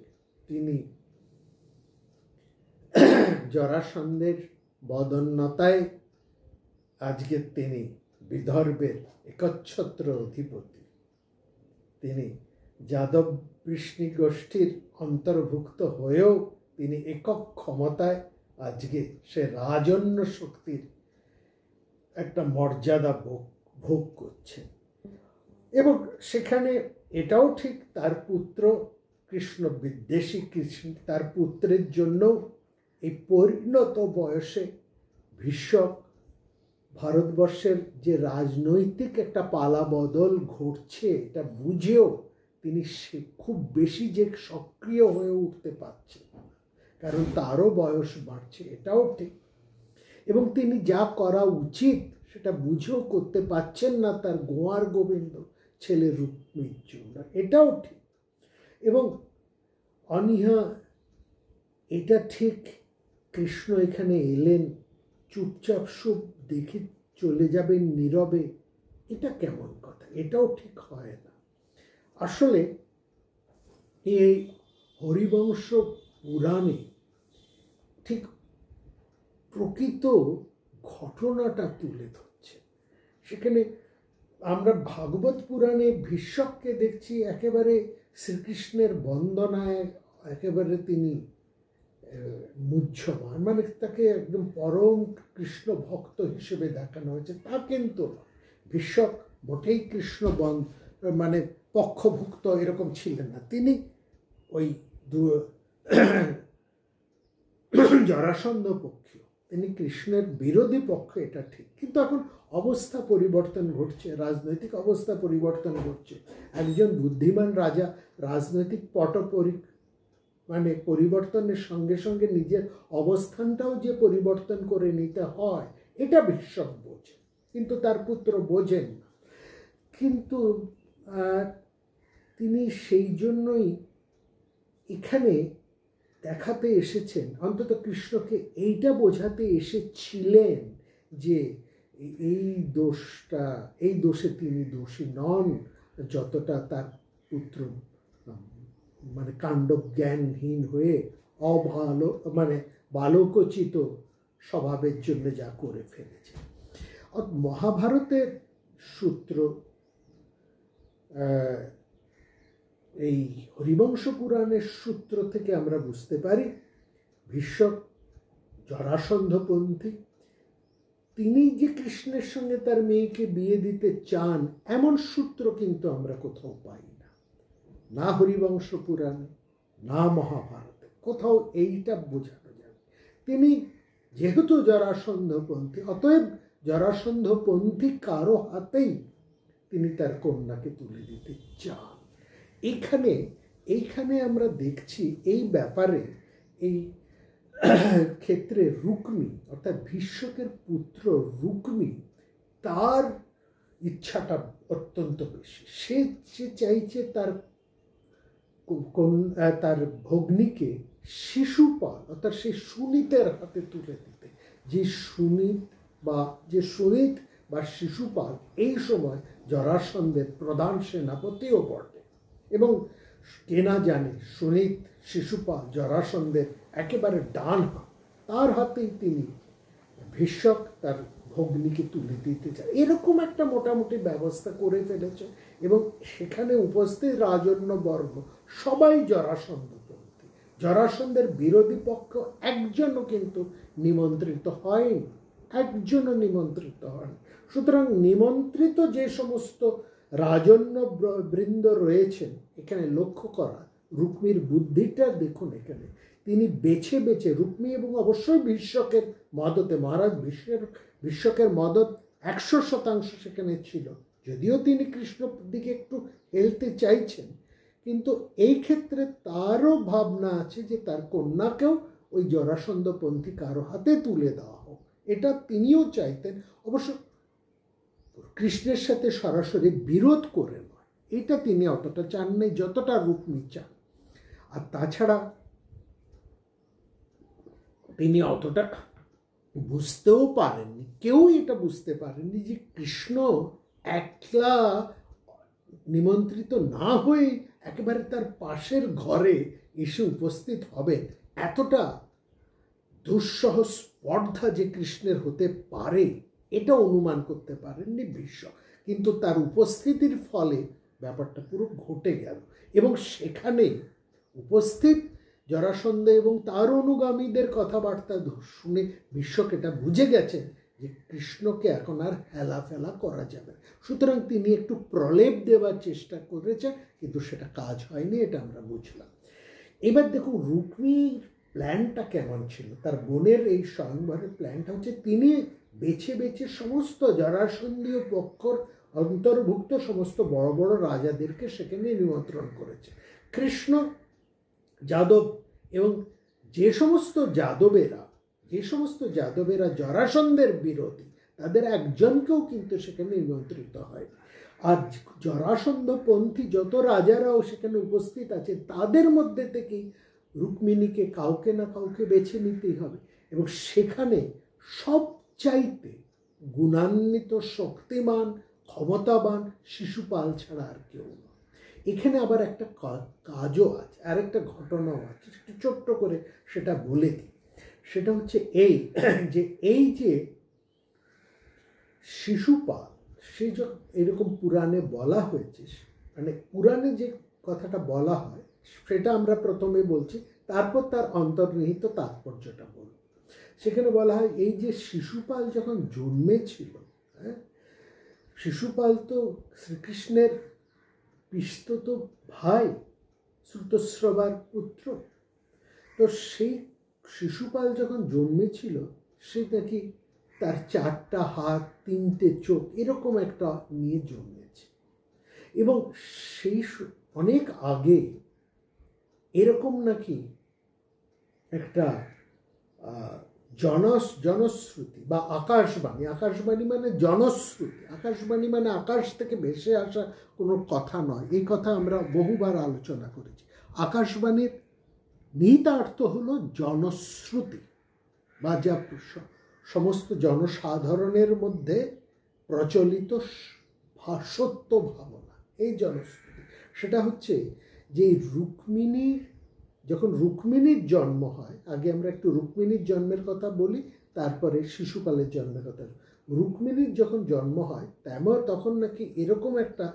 [SPEAKER 1] তিনি জরাসন্ধের বদন্যতায় আজকে তিনি বিদর্ভের একচ্ছত্র অধিপতি। তিনি যাদব বৃষ্ণি গোষ্ঠীর অন্তর্ভুক্ত হয়েও তিনি একক ক্ষমতায় আজকে সে রাজন্য শক্তির একটা মর্যাদা ভোগ করছে। এবং সেখানে এটাও ঠিক, তার পুত্র কৃষ্ণ বিদ্বেষী কৃষ্ণ, তার পুত্রের জন্য এই পরিণত বয়সে ভীষ্মক ভারতবর্ষের যে রাজনৈতিক একটা পালা বদল ঘটছে এটা বুঝেও তিনি খুব বেশি যে সক্রিয় হয়ে উঠতে পারছেন, কারণ তারও বয়স বাড়ছে, এটাও ঠিক। এবং তিনি যা করা উচিত সেটা বুঝেও করতে পারছেন না তার গোয়ার গোবিন্দ ছেলের রূপমির জন্য, এটাও ঠিক। এবং অনীহা, এটা ঠিক, কৃষ্ণ এখানে এলেন চুপচাপ সব দেখে চলে যাবেন নীরবে, এটা কেমন কথা? এটাও ঠিক হয় না। আসলে এই হরিবংশ পুরাণে ঠিক প্রকৃত ঘটনাটা তুলে ধরছে। সেখানে আমরা ভাগবত পুরাণে ভীষ্মককে দেখছি একেবারে শ্রীকৃষ্ণের বন্দনায় একেবারে তিনি মুহ্যমান, মানে তাকে একদম পরম কৃষ্ণ ভক্ত হিসেবে দেখানো হয়েছে, তা কিন্তু ভীষ্মক মোটেই কৃষ্ণ মানে পক্ষভুক্ত এরকম ছিলেন না। তিনি ওই জরাসন্ধ পক্ষীয়, তিনি কৃষ্ণের বিরোধী পক্ষ, এটা ঠিক। কিন্তু এখন অবস্থা পরিবর্তন ঘটছে, রাজনৈতিক অবস্থা পরিবর্তন ঘটছে। একজন বুদ্ধিমান রাজা রাজনৈতিক মানে পরিবর্তনের সঙ্গে সঙ্গে নিজের অবস্থানটাও যে পরিবর্তন করে নিতে হয়, এটা ভীষ্মক বোঝে, কিন্তু তার পুত্র বোঝেন না। কিন্তু তিনি সেই জন্যই এখানে দেখাতে এসেছেন, অন্তত কৃষ্ণকে এইটা বোঝাতে এসেছিলেন যে এই দোষে তিনি দোষী নন, যতটা তার পুত্র মানে কাণ্ডজ্ঞানহীন হয়ে মানে বালকোচিত স্বভাবের জন্য যা করে ফেলেছে। মহাভারতের সূত্র এই হরিবংশ পুরাণের সূত্র থেকে আমরা বুঝতে পারি ভীষ্মক জরাসন্ধপন্থী, তিনি যে কৃষ্ণের সঙ্গে তার মেয়েকে বিয়ে দিতে চান এমন সূত্র কিন্তু আমরা কোথাও পাই না, না হরিবংশ পুরাণে না মহাভারতে, কোথাও এইটা বোঝানো যাবে। তিনি যেহেতু জরাসন্ধপন্থী, অতএব জরাসন্ধপন্থী কারো হাতেই তিনি তার কন্যাকে তুলে দিতে চান। এইখানে আমরা দেখছি এই ব্যাপারে এই ক্ষেত্রে রুক্মী অর্থাৎ ভীষ্মকের পুত্র রুক্মী তার ইচ্ছাটা অত্যন্ত বেশি। সে চাইছে তার ভগ্নীকে শিশুপাল অর্থাৎ সেই সুনীতের হাতে তুলে দিতে, যে সুনীত বা শিশুপাল এই সময় জরাসন্ধের প্রধান সেনাপতিও বটে। এবং কে না জানে সুনীত শিশুপাল জরাসন্ধের একেবারে ডান হাত, তার হাতেই তিনি ভীষ্মক তার ভগ্নীকে তুলে দিতে চায়। এরকম একটা মোটামুটি ব্যবস্থা করে ফেলেছে এবং সেখানে উপস্থিত রাজন্যবর্গ সবাই জরাসন্ধপন্থী। জরাসন্ধের বিরোধী পক্ষ একজনও কিন্তু নিমন্ত্রিত হয়নি, একজনও নিমন্ত্রিত হয়নি। সুতরাং নিমন্ত্রিত যে সমস্ত রাজন্য বৃন্দ রয়েছেন, এখানে লক্ষ্য করা রুক্মীর বুদ্ধিটা দেখুন। এখানে তিনি বেছে বেছে রুক্মী এবং অবশ্যই ভীষ্মকের মদতে, মহারাজ ভীষ্মকের মদত 100% সেখানে ছিল, যদিও তিনি কৃষ্ণর দিকে একটু হেলতে চাইছেন, কিন্তু এই ক্ষেত্রে তারও ভাবনা আছে যে তার কন্যাকেও ওই জরাসন্ধপন্থী কারো হাতে তুলে দেওয়া হোক। এটা তিনিও চাইতেন, অবশ্য কৃষ্ণের সাথে সরাসরি বিরোধ করে নয়, এটা তিনি অতটা চান নাই যতটা রুক্মী চান। আর তাছাড়া তিনি অতটা বুঝতেও পারেননি, কেউ এটা বুঝতে পারেননি যে কৃষ্ণ একলা নিমন্ত্রিত না হয়ে একেবারে তার পাশের ঘরে এসে উপস্থিত হবেন। এতটা দুঃসহ স্পর্ধা যে কৃষ্ণের হতে পারে এটা অনুমান করতে পারেননি ভীষ্ম, কিন্তু তার উপস্থিতির ফলে ব্যাপারটা পুরো ঘটে গেল। এবং সেখানে উপস্থিত জরাসন্ধ এবং তার অনুগামীদের কথাবার্তা শুনে ভীষ্মক এটা বুঝে গেছেন যে কৃষ্ণকে এখন আর হেলাফেলা করা যাবে। সুতরাং তিনি একটু প্রলেপ দেওয়ার চেষ্টা করেছেন, কিন্তু সেটা কাজ হয়নি, এটা আমরা বুঝলাম। এবার দেখুন রুক্মীর প্ল্যানটা কেমন ছিল। তার বোনের এই স্বয়ংবরের প্ল্যানটা হচ্ছে তিনি বেছে বেছে সমস্ত জরাসন্ধীয় পক্ষর অন্তর্ভুক্ত সমস্ত বড় বড় রাজাদেরকে সেখানে নিমন্ত্রণ করেছে। কৃষ্ণ, যাদব এবং যে সমস্ত যাদবেরা জরাসন্ধের বিরোধী, তাদের একজনকেও কিন্তু সেখানে নিমন্ত্রিত হয়। আর জরাসন্ধপন্থী যত রাজারাও সেখানে উপস্থিত আছে, তাদের মধ্যে থেকেই রুক্মিণীকে কাউকে না কাউকে বেছে নিতেই হবে। এবং সেখানে সবচাইতে গুণান্বিত, শক্তিমান, ক্ষমতাবান শিশুপাল ছাড়া আর কেউ নয়। এখানে আবার একটা কাজও আছে, আর একটা ঘটনাও আছে, একটু ছোট্ট করে সেটা বলে দিই। সেটা হচ্ছে এই যে শিশুপাল, সে যখন এরকম পুরাণে বলা হয়েছে, মানে পুরাণে যে কথাটা বলা হয় সেটা আমরা প্রথমে বলছি, তারপর তার অন্তর্নিহিত তাৎপর্যটা বলব। সেখানে বলা হয় এই যে শিশুপাল যখন জন্মেছিল, শিশুপাল তো শ্রীকৃষ্ণের পিস্তত ভাই, শ্রুতস্রবার পুত্র। তো সেই শিশুপাল যখন জন্মেছিল, সে নাকি তার 4টা হাত, 3টে চোখ এরকম একটা নিয়ে জন্মেছে। এবং সেই অনেক আগে এরকম নাকি একটা জনশ্রুতি বা আকাশবাণী মানে জনশ্রুতি, আকাশবাণী মানে আকাশ থেকে ভেসে আসা কোনো কথা নয়, এই কথা আমরা বহুবার আলোচনা করেছি। আকাশবাণীর নিহিতার্থ হলো জনশ্রুতি, বা যা সমস্ত জনসাধারণের মধ্যে প্রচলিত সত্য ভাবনা, এই জনশ্রুতি। সেটা হচ্ছে যে যখন রুক্মিণীর জন্ম হয়, আগে আমরা একটু রুক্মিণীর জন্মের কথা বলি, তারপরে শিশুপালের জন্মের কথা। রুক্মিণীর যখন জন্ম হয় তখন নাকি এরকম একটা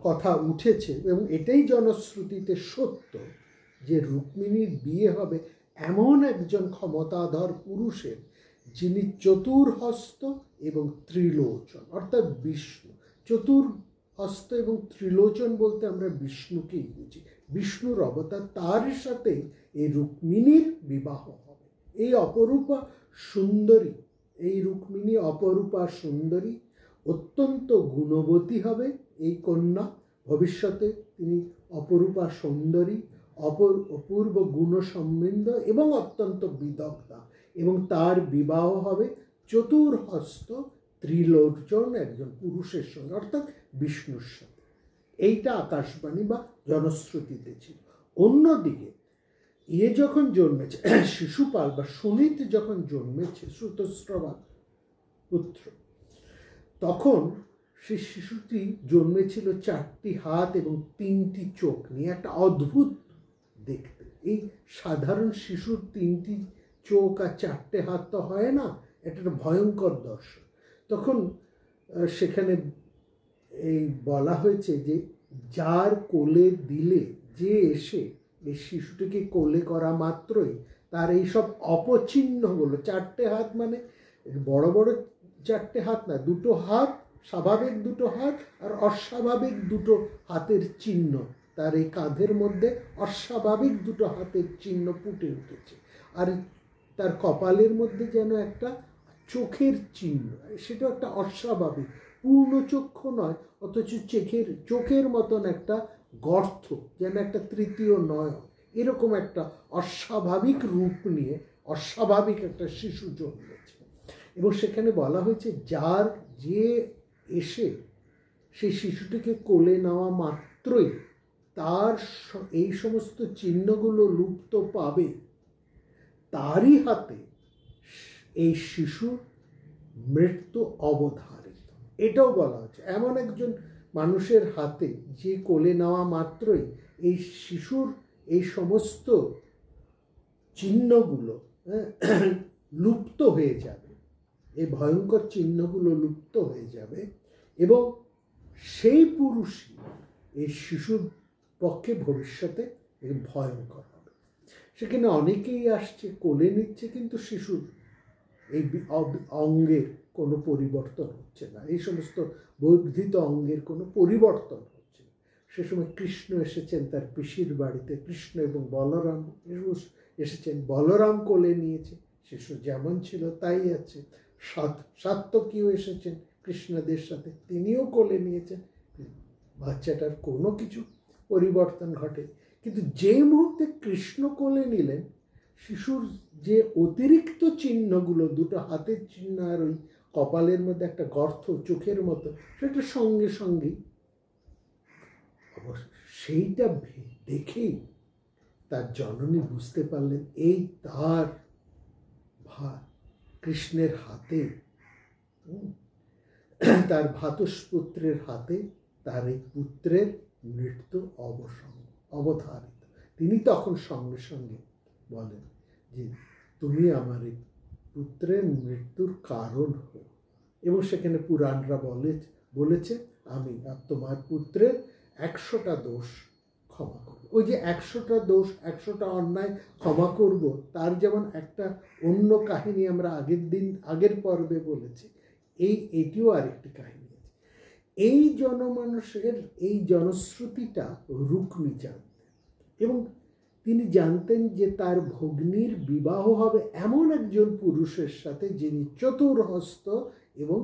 [SPEAKER 1] কথা উঠেছে, এবং এটাই জনশ্রুতিতে সত্য, যে রুক্মিণীর বিয়ে হবে এমন একজন ক্ষমতাধর পুরুষের, যিনি চতুর্হস্ত এবং ত্রিলোচন, অর্থাৎ বিষ্ণু। চতুর্হস্ত এবং ত্রিলোচন বলতে আমরা বিষ্ণুকেই বুঝি, বিষ্ণুর অবতার, তার সাথে এই রুক্মিণীর বিবাহ হবে। এই রুক্মিণী অপরূপা সুন্দরী অত্যন্ত গুণবতী হবে এই কন্যা, ভবিষ্যতে তিনি অপরূপা সুন্দরী, অপূর্ব গুণসমৃদ্ধ এবং অত্যন্ত বিদগ্ধা, এবং তার বিবাহ হবে চতুর্হস্ত ত্রিলোচন একজন পুরুষের সঙ্গে, অর্থাৎ বিষ্ণুর সাথে। এইটা আকাশবাণী বা জনশ্রুতিতে ছিল। অন্যদিকে যখন জন্মেছে, শিশুপাল বা সুনীত যখন জন্মেছে, শ্রুতস্রবা পুত্র, তখন সেই শিশুটি জন্মেছিল 4টি হাত এবং 3টি চোখ নিয়ে। একটা অদ্ভুত দেখতে। এই সাধারণ শিশুর 3টি চোখ আর 4টে হাত তো হয় না, এটা একটা ভয়ঙ্কর দর্শন। তখন সেখানে এই বলা হয়েছে যে যার কোলে দিলে, যে এসে এই শিশুটিকে কোলে করা মাত্রই তার এইসব অপচিহ্নগুলো, 4টে হাত মানে বড় বড় 4টে হাত না, 2টো হাত, স্বাভাবিক 2টো হাত আর অস্বাভাবিক 2টো হাতের চিহ্ন, তার এই কাঁধের মধ্যে অস্বাভাবিক 2টো হাতের চিহ্ন ফুটে উঠেছে। আর তার কপালের মধ্যে যেন একটা চোখের চিহ্ন, সেটা একটা অস্বাভাবিক, পূর্ণচক্ষু নয়, অথচ চোখের মতন একটা গর্ত, যেন একটা তৃতীয় নয়ন, এরকম একটা অস্বাভাবিক রূপ নিয়ে অস্বাভাবিক একটা শিশু জন্মেছে। এবং সেখানে বলা হয়েছে যে এসে সেই শিশুটিকে কোলে নেওয়া মাত্রই তার এই সমস্ত চিহ্নগুলো লুপ্ত পাবে, তারই হাতে এই শিশুর মৃত্যু অবধারিত। এটাও বলা হচ্ছে এমন একজন মানুষের হাতে যে কোলে নেওয়া মাত্রই এই শিশুর এই সমস্ত চিহ্নগুলো লুপ্ত হয়ে যাবে, এই ভয়ঙ্কর চিহ্নগুলো লুপ্ত হয়ে যাবে, এবং সেই পুরুষই এই শিশুর পক্ষে ভবিষ্যতে ভয়ঙ্কর হবে। সেখানে অনেকেই আসছে, কোলে নিচ্ছে, কিন্তু শিশুর এই অঙ্গের কোনো পরিবর্তন হচ্ছে না, এই সমস্ত বর্ধিত অঙ্গের কোনো পরিবর্তন হচ্ছে না। সে সময় কৃষ্ণ এসেছেন তার পিসির বাড়িতে, কৃষ্ণ এবং বলরাম এসেছেন, বলরাম কোলে নিয়েছে, শিশু যেমন ছিল তাই আছে। সাত্যকীও এসেছেন কৃষ্ণদের সাথে, তিনিও কোলে নিয়েছেন, বাচ্চাটার কোনো কিছু পরিবর্তন ঘটে। কিন্তু যে মুহূর্তে কৃষ্ণ কোলে নিলেন, শিশুর যে অতিরিক্ত চিহ্নগুলো, 2টো হাতের চিহ্ন আর ওই কপালের মধ্যে একটা গর্ত চোখের মতো, সেটা সঙ্গে সঙ্গেই সেইটা দেখেই তার জননী বুঝতে পারলেন এই তার কৃষ্ণের হাতে, তার ভ্রাতুষ্পুত্রের হাতে তার এই পুত্রের মৃত্যু অবধারিত। তিনি তখন সঙ্গে সঙ্গে বলেন যে তুমি আমার এই পুত্রের মৃত্যুর কারণ হও। এবং সেখানে পুরাণরা বলেছে আমি তোমার পুত্রের 100টা দোষ ক্ষমা করব। ওই যে 100টা দোষ, 100টা অন্যায় ক্ষমা করব, তার যেমন একটা অন্য কাহিনী আমরা আগের পর্বে বলেছি, এটিও আরেকটি কাহিনী আছে। এই জনমানুষের এই জনশ্রুতিটা রুক্মী জানতেন, এবং তিনি জানতেন যে তার ভগ্নীর বিবাহ হবে এমন একজন পুরুষের সাথে যিনি চতুর্হস্ত এবং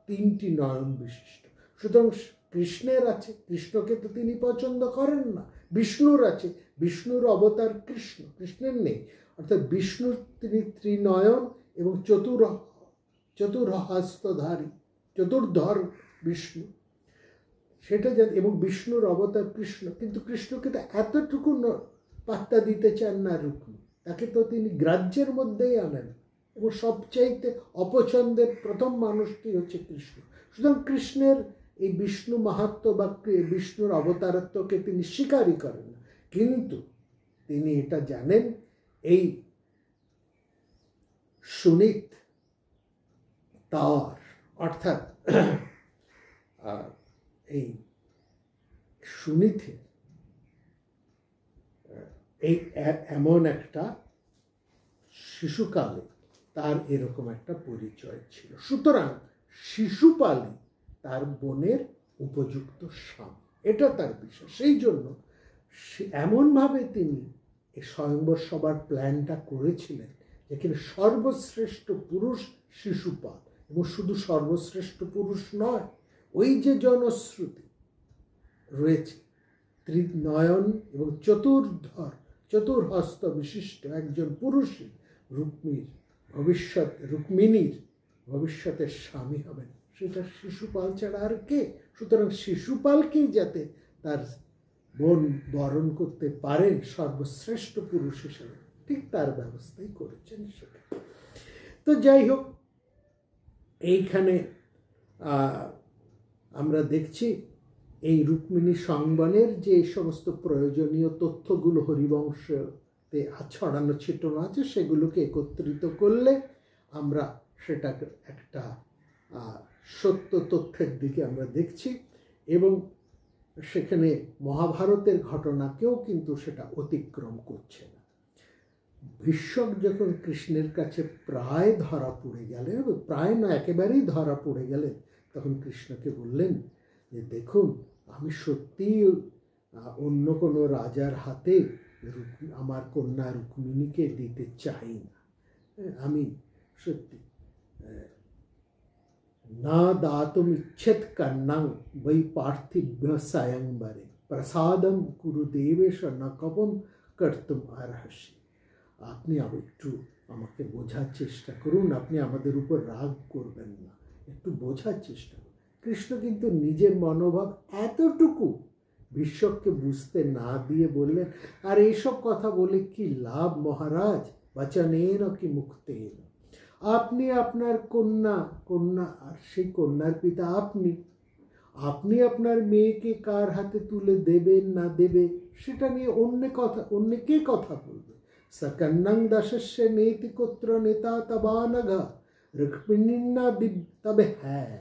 [SPEAKER 1] 3টি নয়ন বিশিষ্ট। সুতরাং কৃষ্ণের আছে, কৃষ্ণকে তো তিনি পছন্দ করেন না, বিষ্ণুর আছে, বিষ্ণুর অবতার কৃষ্ণ, কৃষ্ণের নেই, অর্থাৎ বিষ্ণুর তিনি ত্রিনয়ন এবং চতুর্হস্তধারী, চতুর্ধর বিষ্ণু, সেটা এবং বিষ্ণুর অবতার কৃষ্ণ। কিন্তু কৃষ্ণকে তো এতটুকু পাত্তা দিতে চান না রুক্মী, তাকে তো তিনি গ্রাহ্যের মধ্যেই আনেন, এবং সবচাইতে অপছন্দের প্রথম মানুষটি হচ্ছে কৃষ্ণ। সুতরাং কৃষ্ণের এই বিষ্ণু মাহাত্ম্য বা বিষ্ণুর অবতারত্বকে তিনি স্বীকারই করেন না, কিন্তু তিনি এটা জানেন এই সুনীত তার, অর্থাৎ এই সুনীতের এই এমন একটা শিশুকালে তার এরকম একটা পরিচয় ছিল। সুতরাং শিশুপালই তার বোনের উপযুক্ত স্বামী, এটা তার বিষয়। সেই জন্য এমনভাবে তিনি এই স্বয়ম্বর সভার প্ল্যানটা করেছিলেন যেখানে সর্বশ্রেষ্ঠ পুরুষ শিশুপাল, এবং শুধু সর্বশ্রেষ্ঠ পুরুষ নয়, ওই যে জনশ্রুতি রয়েছে ত্রিনয়ন এবং চতুর্হস্ত বিশিষ্ট একজন পুরুষই রুক্মিণীর ভবিষ্যতের স্বামী হবেন, সেটা শিশুপাল ছাড়া আর কে? সুতরাং শিশুপালকেই যাতে তার বোন বরণ করতে পারেন সর্বশ্রেষ্ঠ পুরুষ হিসেবে, ঠিক তার ব্যবস্থাই করেছেন সেটা। তো যাই হোক, এইখানে আমরা দেখছি এই রুক্মিণী সংবনের যে সমস্ত প্রয়োজনীয় তথ্যগুলো হরিবংশতে ছড়ানো ছিটানো আছে, সেগুলোকে একত্রিত করলে আমরা সেটাকে একটা সত্য তথ্যের দিকে আমরা দেখছি, এবং সেখানে মহাভারতের ঘটনাকেও কিন্তু সেটা অতিক্রম করছে না। ভীষ্মক যখন কৃষ্ণের কাছে প্রায় ধরা পড়ে গেলেন, প্রায় না একেবারেই ধরা পড়ে গেলেন, তখন কৃষ্ণকে বললেন যে দেখুন, আমি সত্যিই অন্য কোনো রাজার হাতে আমার কন্যা রুক্মিণীকে দিতে চাই না, আমি সত্যি না দাতুম ইচ্ছেত কন্যাং বৈ পার্থিভ্য স্বয়ংবরে প্রসাদম কুরু দেবেশ ন কবম কর্তুম অর্হসি। আপনি একটু আমাকে বোঝার চেষ্টা করুন, আপনি আমাদের উপর রাগ করবেন না, একটু বোঝার চেষ্টা করুন। কৃষ্ণ কিন্তু নিজের মনোভাব এতটুকু ভীষ্মককে বুঝতে না দিয়ে বললেন, আর এইসব কথা বলে কি লাভ মহারাজ, বচনেন কি মুক্তেন। আপনি আপনার কন্যা আর সেই কন্যার পিতা আপনি আপনার মেয়েকে কার হাতে তুলে দেবেন না দেবে সেটা নিয়ে অন্য কে কথা বলবে। সকন্নং দশস্য নেতিকোত্র নেতা তবানঘা রুক্মিণীন্না তবে হ্যাঁ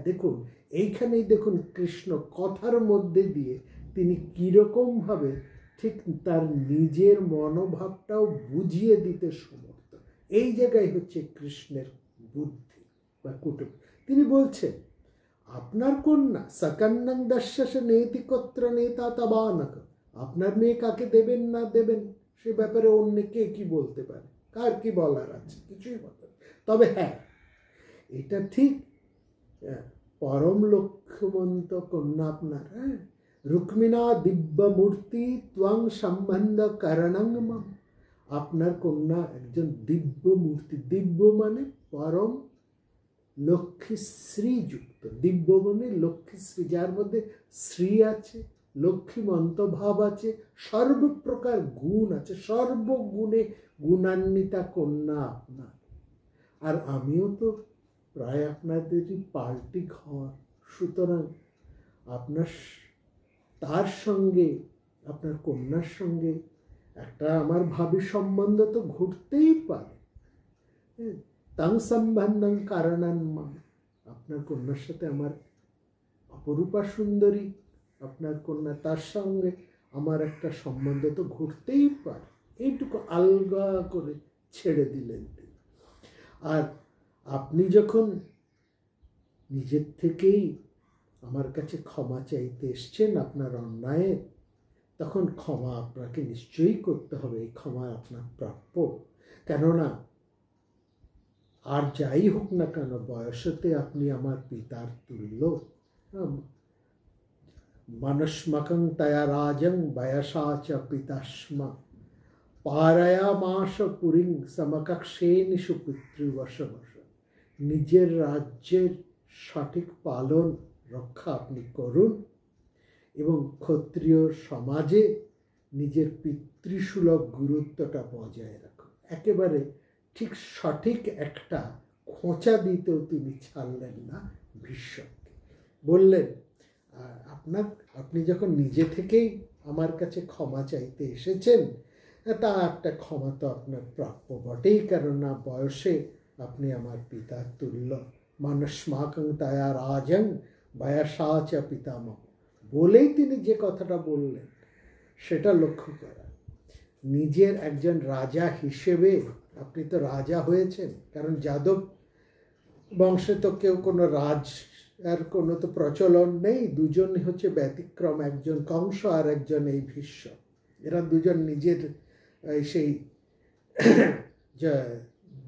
[SPEAKER 1] দেখুন, এইখানেই দেখুন কৃষ্ণ কথার মধ্যে দিয়ে তিনি কীরকমভাবে ঠিক তার নিজের মনোভাবটাও বুঝিয়ে দিতে সমর্থ। এই জায়গায় হচ্ছে কৃষ্ণের বুদ্ধি বা কুটুম। তিনি বলছেন আপনার কন্যা সকন্নং দশস্য নেতিকোত্র নেতা তবানঘ, আপনার মেয়ে কাকে দেবেন না দেবেন সে ব্যাপারে অন্য কে কি বলতে পারে, কার কি বলার আছে, কিছুই বলার। তবে হ্যাঁ, এটা ঠিক, পরম লক্ষ্যমন্ত কন্যা আপনার, রুক্মিণা দিব্য মূর্তি ত্বং সম্বন্ধ কারণং মম। আপনার কন্যা একজন দিব্য মূর্তি, দিব্য মানে পরম লক্ষ্মী শ্রীযুক্ত, দিব্য মানে লক্ষ্মী শ্রী, যার মধ্যে শ্রী আছে, লক্ষ্মীমন্ত ভাব আছে, সর্বপ্রকার গুণ আছে, সর্বগুণে গুণান্বিতা কন্যা আপনার। আর আমিও তো প্রায় আপনাদেরই পাল্টি ঘর, সুতরাং আপনার তার সঙ্গে, আপনার কন্যার সঙ্গে একটা আমার ভাবি সম্বন্ধ তো ঘটতেই পারে। তাং সম্বন্ধং কারণান মম, আপনার কন্যার সাথে আমার অপরূপা সুন্দরী আপনার কন্যা, তার সঙ্গে আমার একটা সম্বন্ধ তো ঘটতেই পারে। এইটুকু আলগা করে ছেড়ে দিলেন তিনি। আর আপনি যখন নিজের থেকেই আমার কাছে ক্ষমা চাইতে এসছেন আপনার অন্যায়ের, তখন ক্ষমা আপনাকে নিশ্চয়ই করতে হবে, এই ক্ষমা আপনার প্রাপ্য। কেননা আর যাই হোক না কেন, বয়সতে আপনি আমার পিতার তুল্য। মনস্মকং তয়া রাজং বয়সা চ পিতাস্মা পারয়ামাস পুরীং সমকক্ষেনিষু পিতৃবশবশ। নিজের রাজ্যের সঠিক পালন রক্ষা আপনি করুন এবং ক্ষত্রিয় সমাজে নিজের পিতৃসুলভ গুরুত্বটা বজায় রাখুন। একেবারে ঠিক সঠিক একটা খোঁচা দিতেও তিনি ছাড়লেন না ভীষ্মককে। বললেন আপনি যখন নিজে থেকেই আমার কাছে ক্ষমা চাইতে এসেছেন, তা একটা ক্ষমা তো আপনার প্রাপ্য বটেই, কেননা বয়সে আপনি আমার পিতার তুল্য। মনস্মাকং তয়া রাজং বয়সা চ পিতামহ বলেই তিনি যে কথাটা বললেন সেটা লক্ষ্য করা। নিজের একজন রাজা হিসেবে আপনি তো রাজা হয়েছেন, কারণ যাদব বংশে তো কেউ কোনো আর কোনো তো প্রচলন নেই, দুজনই হচ্ছে ব্যতিক্রম, একজন কংস আর একজন এই ভীষ্ম। এরা দুজন নিজের সেই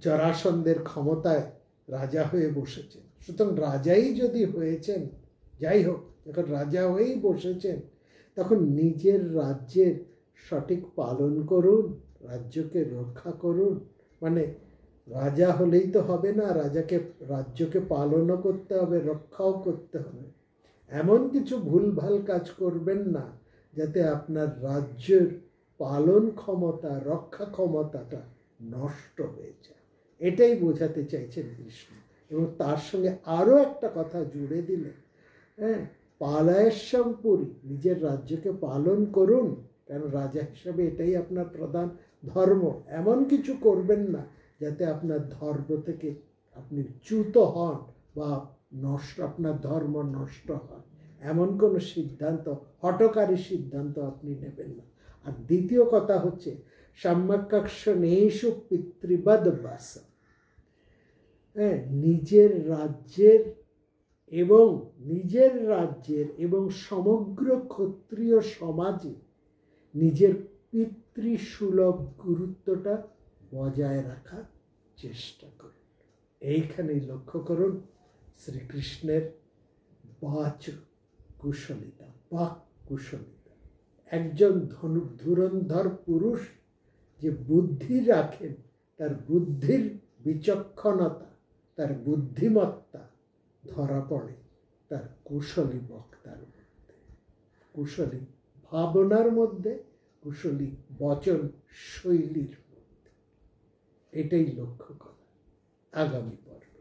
[SPEAKER 1] জরাসন্ধের ক্ষমতায় রাজা হয়ে বসেছেন। সুতরাং রাজাই যদি হয়েছেন, যাই হোক, যখন রাজা হয়েই বসেছেন, তখন নিজের রাজ্যের সঠিক পালন করুন, রাজ্যকে রক্ষা করুন। মানে রাজা হলেই তো হবে না, রাজ্যকে পালনও করতে হবে, রক্ষাও করতে হবে। এমন কিছু ভুলভাল কাজ করবেন না যাতে আপনার রাজ্যের পালন ক্ষমতা, রক্ষা ক্ষমতাটা নষ্ট হয়ে যায়। এটাই বোঝাতে চাইছেন কৃষ্ণ। এবং তার সঙ্গে আরও একটা কথা জুড়ে দিলেন, হ্যাঁ, পালায়েশ্বম পুরী, নিজের রাজ্যকে পালন করুন, কারণ রাজা হিসাবে এটাই আপনার প্রধান ধর্ম। এমন কিছু করবেন না যাতে আপনার ধর্ম থেকে আপনি চ্যুত হন বা আপনার ধর্ম নষ্ট হয়, এমন কোনো সিদ্ধান্ত, হঠকারী সিদ্ধান্ত আপনি নেবেন না। আর দ্বিতীয় কথা হচ্ছে সম্যক্ষণেষু পিতৃবদ বাস, হ্যাঁ, নিজের রাজ্যের এবং সমগ্র ক্ষত্রিয় সমাজে নিজের পিতৃসুলভ গুরুত্বটা বজায় রাখার চেষ্টা করুন। এইখানেই লক্ষ্য করুন শ্রীকৃষ্ণের বাচ কুশলিতা, বাক কুশলিতা। একজন ধুরন্ধর পুরুষ যে বুদ্ধি রাখেন, তার বুদ্ধির বিচক্ষণতা, তার বুদ্ধিমত্তা ধরা পড়ে তার কুশলী বক্তার মধ্যে, কুশলী ভাবনার মধ্যে, কুশলী বচন শৈলীর মধ্যে। এটাই লক্ষ্য করা আগামী পর্বে।